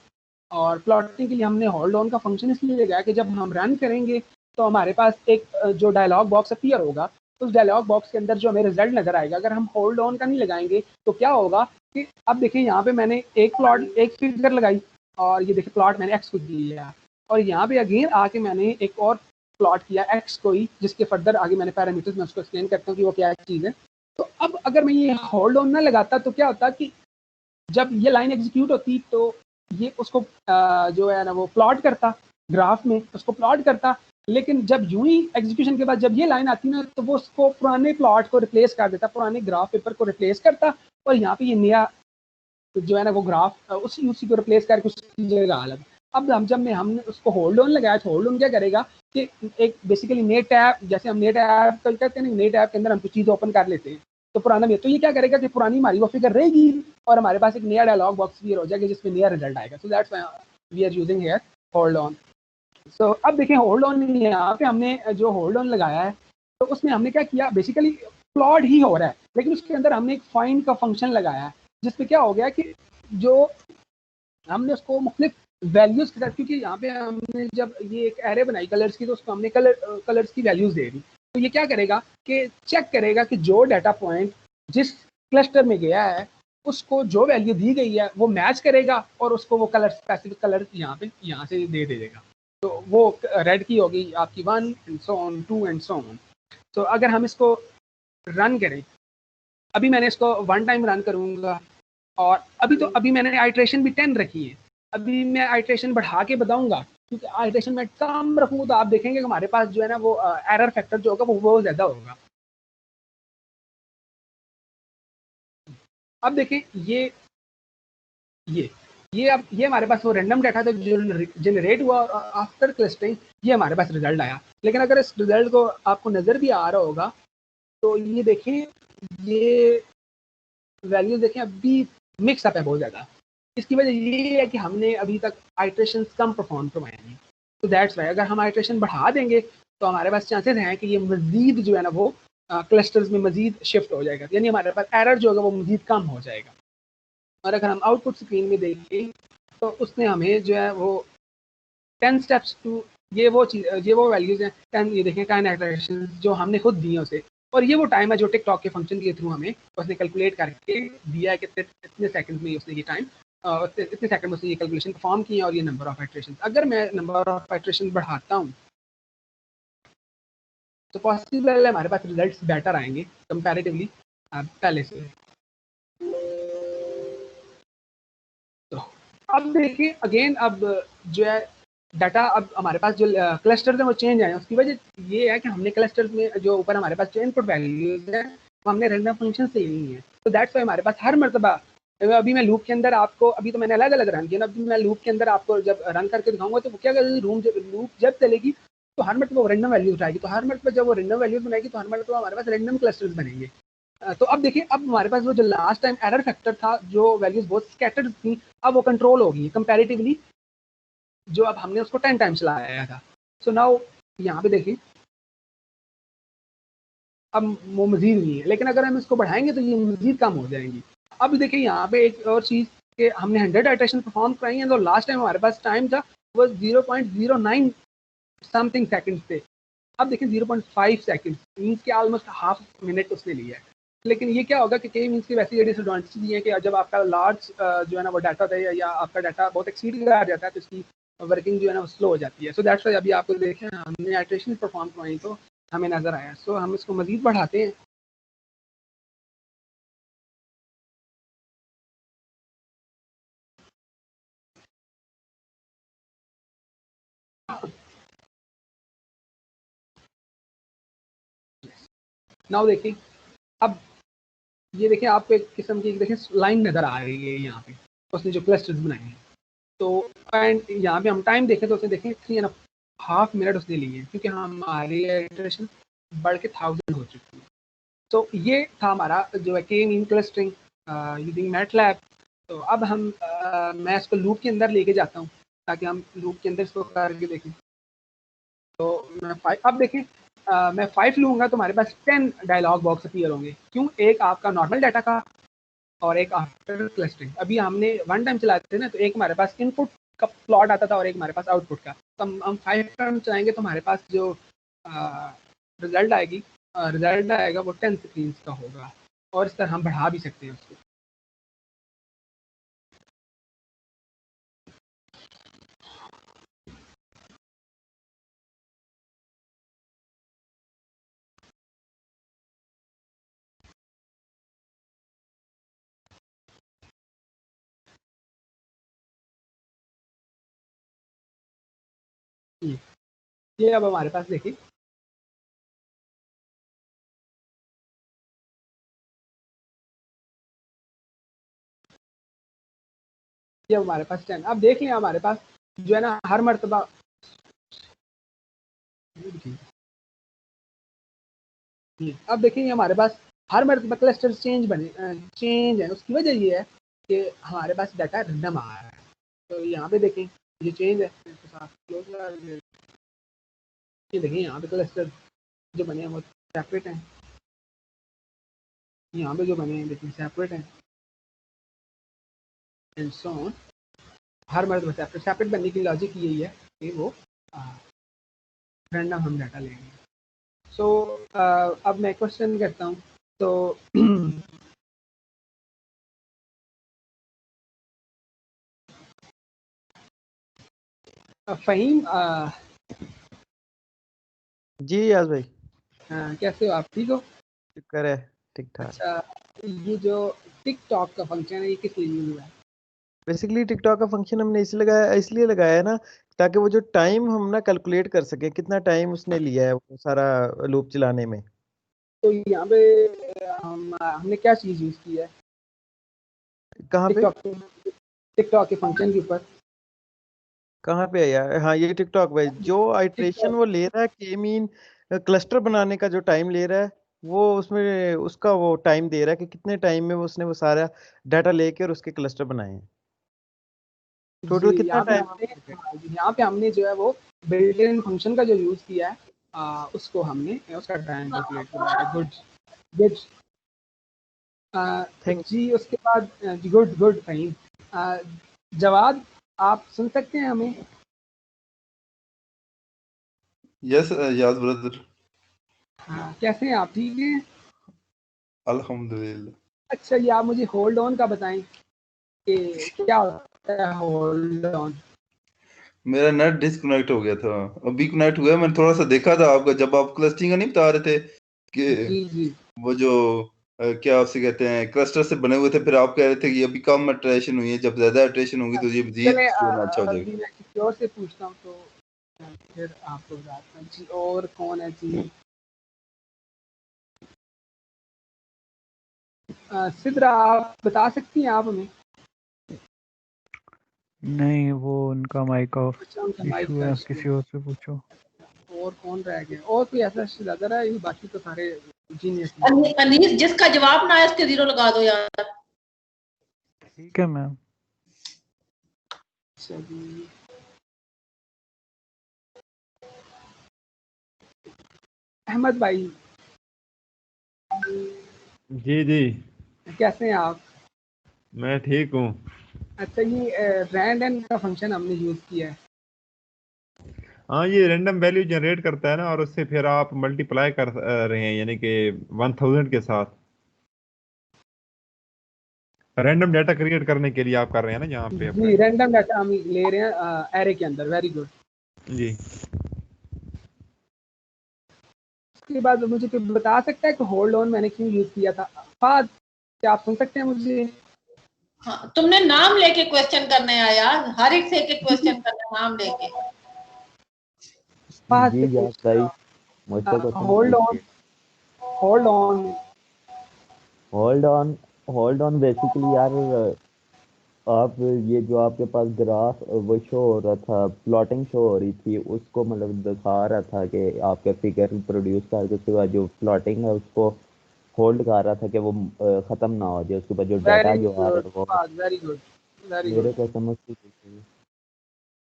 और प्लॉटिंग के लिए हमने होल्ड ऑन का फंक्शन इसलिए लगाया कि जब हम रन करेंगे तो हमारे पास एक जो डायलॉग बॉक्स अपीयर होगा, उस डायलॉग बॉक्स के अंदर जो हमें रिजल्ट नजर आएगा, अगर हम होल्ड ऑन का नहीं लगाएंगे तो क्या होगा कि अब देखिए यहाँ पे मैंने एक फिगर लगाई और ये देखिए प्लॉट मैंने एक्स को दिया, और यहाँ पे अगेन आके मैंने एक और प्लॉट किया एक्स को ही, जिसके फर्दर आगे मैंने पैरामीटर्स में उसको एक्सप्लेन करता हूँ कि वो क्या चीज़ है। तो अब अगर मैं ये होल्ड ऑन ना लगाता तो क्या होता कि जब ये लाइन एग्जीक्यूट होती तो ये उसको जो है ना वो प्लॉट करता, ग्राफ में उसको प्लॉट करता, लेकिन जब यूं ही एग्जीक्यूशन के बाद जब ये लाइन आती ना तो वो उसको पुराने प्लॉट को रिप्लेस कर देता, पुराने ग्राफ पेपर को रिप्लेस करता, और यहाँ पे ये नया जो है ना वो ग्राफ उसी को रिप्लेस करके उसकी जगह अलग। अब हमने उसको होल्ड ऑन लगाया तो होल्ड ऑन क्या करेगा कि एक बेसिकली नए टैब, जैसे हम नए टैब कहते हैं ना, नए टैब के अंदर हम कुछ चीज़ ओपन कर लेते हैं तो पुराना भी, तो ये क्या करेगा कि पुरानी हमारी वो फिगर रहेगी और हमारे पास एक नया डायलॉग बॉक्स भी हो जाएगा जिसमें नया रिजल्ट आएगा। So that's we are using here hold on. So अब देखिए होल्ड ऑन यहाँ पे हमने जो होल्ड ऑन लगाया है तो उसमें हमने क्या किया, बेसिकली प्लॉट ही हो रहा है लेकिन उसके अंदर हमने एक फाइंड का फंक्शन लगाया है जिसमें क्या हो गया कि जो हमने उसको मुख्तलिफ वैल्यूज के साथ, क्योंकि यहाँ पे हमने जब ये एक एरे बनाई कलर्स की तो उसको हमने कलर्स की वैल्यूज दे दी, तो ये क्या करेगा कि चेक करेगा कि जो डाटा पॉइंट जिस क्लस्टर में गया है उसको जो वैल्यू दी गई है वो मैच करेगा और उसको वो कलर स्पेसिफिक कलर यहाँ से दे देगा। तो वो रेड की होगी आपकी 1 and so on, 2 and so on. तो अगर हम इसको रन करें, अभी मैंने इसको 1 टाइम रन करूँगा और अभी मैंने आइट्रेशन भी 10 रखी है, अभी मैं आइट्रेशन बढ़ा के बताऊंगा क्योंकि आइट्रेशन में कम रखूंगा तो आप देखेंगे कि हमारे पास जो है ना वो एरर फैक्टर जो होगा वो ज़्यादा होगा। अब देखें ये हमारे पास वो रैंडम डाटा था जो जनरेट हुआ आफ्टर क्लस्टरिंग, ये हमारे पास रिजल्ट आया। लेकिन अगर इस रिजल्ट को आपको नज़र भी आ रहा होगा तो ये देखें, ये वैल्यूज देखें अभी मिक्स अप है बहुत ज़्यादा। इसकी वजह ये है कि हमने अभी तक आइट्रेशन कम परफॉर्म करवाए हैं। तो दैट्स वाई अगर हम आइट्रेशन बढ़ा देंगे तो हमारे पास चांसेस हैं कि ये मजीद जो है ना वो क्लस्टर्स में मजीद शिफ्ट हो जाएगा, यानी हमारे पास एरर जो होगा वो मजीद कम हो जाएगा। और अगर हम आउटपुट स्क्रीन में देखें तो उसने हमें जो है वो 10 स्टेप्स टू ये वो वैल्यूज हैं 10, ये देखें 10 आइट्रेशन जो हमने खुद दी है उसे, और ये वो टाइम है जो टिकटॉक के फंक्शन के थ्रू हमें उसने कैलकुलेट करके दिया है कि इतने सेकंड में उसने ये टाइम इतने सेकंड में उसने ये कैलकुलेशन परफॉर्म की है और ये नंबर ऑफ आइट्रेशन। अगर मैं नंबर ऑफ आइट्रेशन बढ़ाता हूँ तो पॉसिबल है हमारे पास रिजल्ट्स बेटर आएंगे कंपैरेटिवली पहले से। तो अब देखिए अगेन अब जो है डाटा अब हमारे पास जो क्लस्टर्स हैं वो चेंज आए हैं। उसकी वजह ये है कि हमने क्लस्टर्स में जो ऊपर हमारे पास जो इनपुट वैल्यूज है वो हमने रैंडम फंक्शन से ली है। तो दैट्स वाई हमारे पास हर मरतबा, अभी मैं लूप के अंदर आपको, अभी तो मैंने अलग अलग रन किया ना, अभी मैं लूप के अंदर आपको जब रन करके दिखाऊंगा तो क्या करेगी, लूप जब चलेगी तो हर मरतबा वो रैंडम वैल्यूज उठाएगी, तो हर मरतबा जब वो रैंडम वैल्यूज बनाएगी तो हर मरतबा हमारे पास रैंडम क्लस्टर्स बनेंगे। तो अब देखिए अब हमारे पास वो जो लास्ट टाइम एरर फैक्टर था जो वैल्यूज बहुत स्कैटर्ड थी अब वो कंट्रोल हो गई कंपैरेटिवली, जो अब हमने उसको 10 टाइम्स चलाया था। सो नाउ यहाँ पे देखिए अब वो मजीद हुई है, लेकिन अगर हम इसको बढ़ाएंगे तो ये मजीद कम हो जाएंगी। अब देखिए यहाँ पे एक और चीज़ कि हमने 100 आइट्रेशन परफॉर्म कराई है तो लास्ट टाइम हमारे पास टाइम था वो 0.09 समथिंग सेकंड्स थे। अब देखिए 0.5 सेकंड्स मीन्स के ऑलमोस्ट हाफ मिनट उसने लिया है। लेकिन ये क्या होगा कि के मीन्स की वैसी डिसएडवांटेज ये है कि जब आपका लार्ज जो है ना वो डाटा होता है या आपका डाटा बहुत एक्सीड कर जाता है तो इसकी वर्किंग जो है ना वो स्लो हो जाती है। सो दैट्स वाई अभी आपको देखें हमने इटरेशन परफॉर्म करवाई तो हमें नज़र आया। सो हम इसको मज़ीद बढ़ाते हैं। नाउ देखिए, अब ये देखिए आपको एक किस्म की देखिए लाइन नज़र आ रही है यहाँ पे उसने जो क्लस्टर्स बनाए हैं। तो एंड यहाँ पे हम टाइम देखें तो उसने देखें 3.5 मिनट उसने लिए क्योंकि हमारी इटरेशन बढ़ के 1000 हो चुकी है। तो ये था हमारा जो है के मीन क्लस्टरिंग यूजिंग मैटलैब। तो अब हम मैं इसको लूप के अंदर लेके जाता हूँ ताकि हम लूप के अंदर इसको करके देखें। तो मैं अब देखें मैं 5 लूँगा तो हमारे पास 10 डायलॉग बॉक्स अपीयर होंगे। क्यों? एक आपका नॉर्मल डाटा का और एक आफ्टर क्लस्टरिंग। अभी हमने वन टाइम चलाते थे ना तो एक हमारे पास इनपुट का प्लॉट आता था और एक हमारे पास आउटपुट का। तो हम 5 टाइम चलाएंगे तो हमारे पास जो रिजल्ट आएगा वो 10 स्क्रीन का होगा और इस तरह हम बढ़ा भी सकते हैं उसको। ये अब हमारे पास देखिए ये हमारे पास 10। अब देख लें हमारे पास जो है ना हर मरतबा अब देखिए हमारे पास हर मरतबा क्लस्टर चेंज है। उसकी वजह ये है कि हमारे पास डाटा रैंडम आ रहा है। तो यहाँ पे देखें ये चेंज है। ये देखिए यहाँ पे क्लस्टर जो बने हैं वो सेपरेट हैं। यहाँ पे जो बने हैं देखिए सेपरेट हैं एंड सो ऑन। हर मर्तबा सेपरेट बनने की लॉजिक यही है कि वो रैंडम हम डाटा लेंगे। सो अब मैं क्वेश्चन करता हूँ। तो फ़हीम जी याज भाई, कैसे हो आप? ठीक हो? शुक्र है, ठीक ठाक। अच्छा, ये जो टिकटॉक का फंक्शन है ये किस लिए यूज हुआ है? बेसिकली टिकटॉक का फंक्शन हमने इसलिए लगाया है ना ताकि वो जो टाइम हम ना कैलकुलेट कर सकें कितना टाइम उसने लिया है वो सारा लूप चलाने में। तो यहाँ पे हमने क्या चीज़ यूज़ की है कहाँ पे? टिकटॉक के फंक्शन के ऊपर? कहाँ पे है यार? हाँ, ये टिकटॉक भाई जो आइट्रेशन वो ले रहा है के मीन क्लस्टर बनाने का जो टाइम ले रहा है वो उसमें उसका वो टाइम दे रहा है कि कितने टाइम में उसने वो सारा डाटा लेके और उसके क्लस्टर बनाए हैं। टोटल कितना टाइम? यहाँ पे हमने जो है वो बिल्ट इन फंक्शन का जो यूज़ किया है उसको हमने उसका टाइम कैलकुलेट किया। गुड गुड थैंक जी। उसके बाद गुड गुड फ़हीम। जवाद आप सुन सकते हैं हमें? यस याज ब्रदर। कैसे हैं आप? ठीक हैं? अल्हम्दुलिल्लाह। अच्छा, ये आप मुझे होल्ड ऑन का बताएं कि क्या होता है होल्ड ऑन? मेरा नेट डिस्कनेक्ट हो गया था, अभी कनेक्ट हुआ है। मैंने थोड़ा सा देखा था आपका जब आप क्लस्टरिंग का नहीं बता रहे थे कि जी जी वो जो क्या उसे कहते हैं क्लस्टर से बने हुए थे, फिर आप कह रहे थे कि अभी कम इटरेशन हुई है, जब ज्यादा इटरेशन होगी तो ये मजीद चले जो है ना अच्छा हो जाएगा। अभी मैं किसी और से पूछता हूँ तो फिर आपको बताता हूँ। जी और कौन है जी? सिद्रा आप बता सकती हैं आप हमें? नहीं, वो उनका माइक ऑफ अच्छा, उनका माइक इशू का है, इशू किसी और से पूछो। और कौन रह गया? और कोई ऐसा रिश्तेदार है? ये बाकी तो सारे जीनियस हैं। अनीस जिसका जवाब ना आया उसके 0 लगा दो यार। ठीक है मैम। चलिए अहमद भाई जी जी, कैसे हैं आप? मैं ठीक हूँ। अच्छा, ये रैंडम का फंक्शन हमने यूज किया है। हाँ, ये रैंडम वैल्यू जनरेट करता है ना, और उससे फिर आप मल्टीप्लाई कर रहे हैं, यानी कि 1000 के साथ। रैंडम डाटा क्रिएट करने के लिए आप कर रहे हैं ना जहाँ पे जी रैंडम डाटा हम ले रहे हैं एरे के अंदर। वेरी गुड जी। उसके बाद मुझे कोई बता सकता है कि होल्ड ऑन मैंने क्यों यूज किया था? फाद क्या आप सुन सकते हैं मुझे? हाँ, तुमने नाम लेके क्वेश्चन करने हैं यार, हर एक से एक क्वेश्चन करना नाम लेके। फाद जी जात भाई मुझसे क्वेश्चन होल्ड ऑन पूछिए। Hold on hold on basically यार आप ये जो आपके पास ग्राफ वो शो हो रहा था, प्लॉटिंग शो हो रही थी, उसको मतलब दिखा रहा था कि आपके फिगर प्रोड्यूस करके उसके बाद जो प्लॉटिंग है उसको होल्ड कर रहा था कि वो ख़त्म ना हो जाए, उसके बाद जो डाटा वेरी जो आ रहा गुड है वो फाद वेरी गुड वेरी मेरे गुड को समझ नहीं।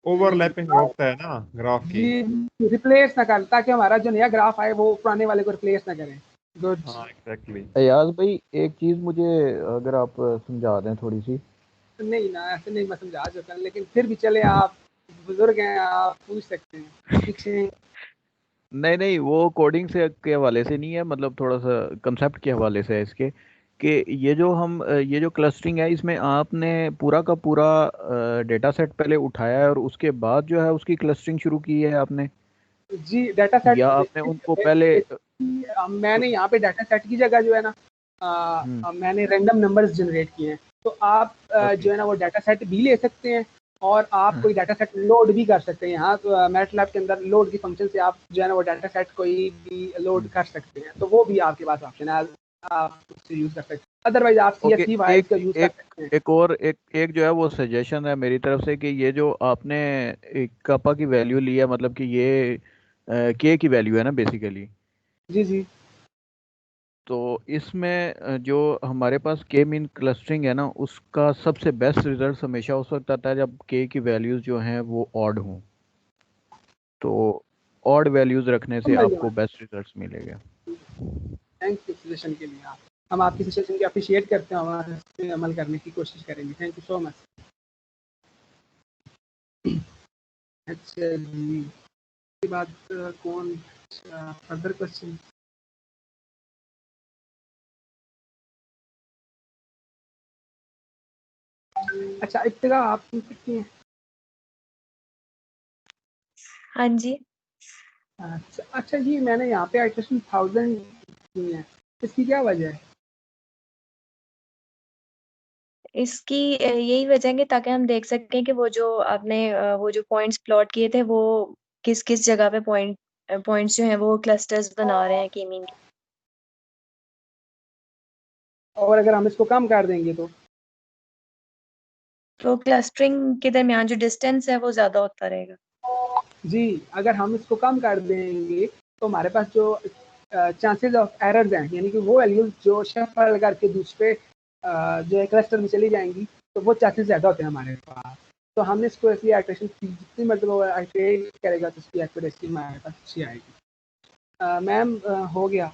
ओवरलैपिंग रोकता है ना ग्राफ की। जी रिप्लेस ना कर ताकि हमारा जो नया ग्राफ आए वो पुराने वाले को रिप्लेस ना करें। गुड हाँ एग्जैक्टली। अयाज भाई एक चीज़ मुझे अगर आप समझा दें थोड़ी सी। नहीं ना ऐसे नहीं मैं समझा चुका लेकिन फिर भी चले आप बुजुर्ग हैं आप पूछ सकते हैं पीछे। नहीं नहीं, वो कोडिंग से के हवाले से नहीं है, मतलब थोड़ा सा कंसेप्ट के हवाले से है इसके कि ये जो क्लस्टरिंग है इसमें आपने पूरा का पूरा डेटा सेट पहले उठाया है और उसके बाद जो है उसकी क्लस्टरिंग शुरू की है आपने, जी डाटा सेट या आपने उनको पहले मैंने यहाँ पे डाटा सेट की जगह जो है ना मैंने रैंडम नंबर्स जनरेट किए हैं। तो आप ओके। जो है ना वो डाटा सेट भी ले सकते हैं और आप कोई डाटा सेट लोड भी कर सकते हैं। यहाँ तो मैटलैब के अंदर लोड की फंक्शन से आप जो है ना वो डाटा सेट कोई भी लोड कर सकते हैं। तो वो भी आपके पास ऑप्शन है, आप उससे यूज कर सकते हैं। अदरवाइज आप ओके। CSV फाइल्स का यूज कर एक सकते हैं। एक और एक जो है वो सजेशन है मेरी तरफ से कि ये जो आपने एक कपा की वैल्यू ली है, मतलब कि ये के की वैल्यू है ना बेसिकली, जी जी तो इसमें जो हमारे पास के मीन क्लस्टरिंग है ना उसका सबसे बेस्ट रिजल्ट हमेशा उस वक्त आता है जब के की वैल्यूज जो हैं वो ऑड हों। तो ऑड वैल्यूज रखने से आपको बेस्ट रिजल्ट्स मिलेंगे। थैंक यू सजेशन के लिए। हम आपकी सजेशन की अप्रिशिएट करते हैं और इस पे अमल करने की कोशिश करेंगे। Thank you so much. अच्छा जी इसके बाद कौन फर्दर क्वेश्चन? अच्छा इब्तिदा आप पूछ सकती हैं। हाँ जी। अच्छा अच्छा जी मैंने यहाँ पे आइट्रेशन 1000 की है, इसकी क्या वजह है? इसकी यही वजह है कि ताकि हम देख सकें कि वो जो आपने वो जो पॉइंट्स प्लॉट किए थे वो किस किस जगह पे पॉइंट्स जो हैं वो क्लस्टर्स बना रहे हैं की मीन के। और अगर हम इसको कम कर देंगे तो क्लस्टरिंग के दरमियान जो डिस्टेंस है वो ज्यादा होता रहेगा। जी अगर हम इसको कम कर देंगे तो हमारे पास जो चांसेस ऑफ एरर्स हैं यानी कि वो वैल्यूज जो शफल करके दूसरे जो है क्लस्टर में चली जाएंगी तो वो चांसेस ज़्यादा होते हैं हमारे पास। तो हमने इसको ऐसी आइट्रेशन जितनी मतलब आइट्रेट करेगा तो उसकी एक्यूरेसी हमारे पास अच्छी आएगी। मैम हो गया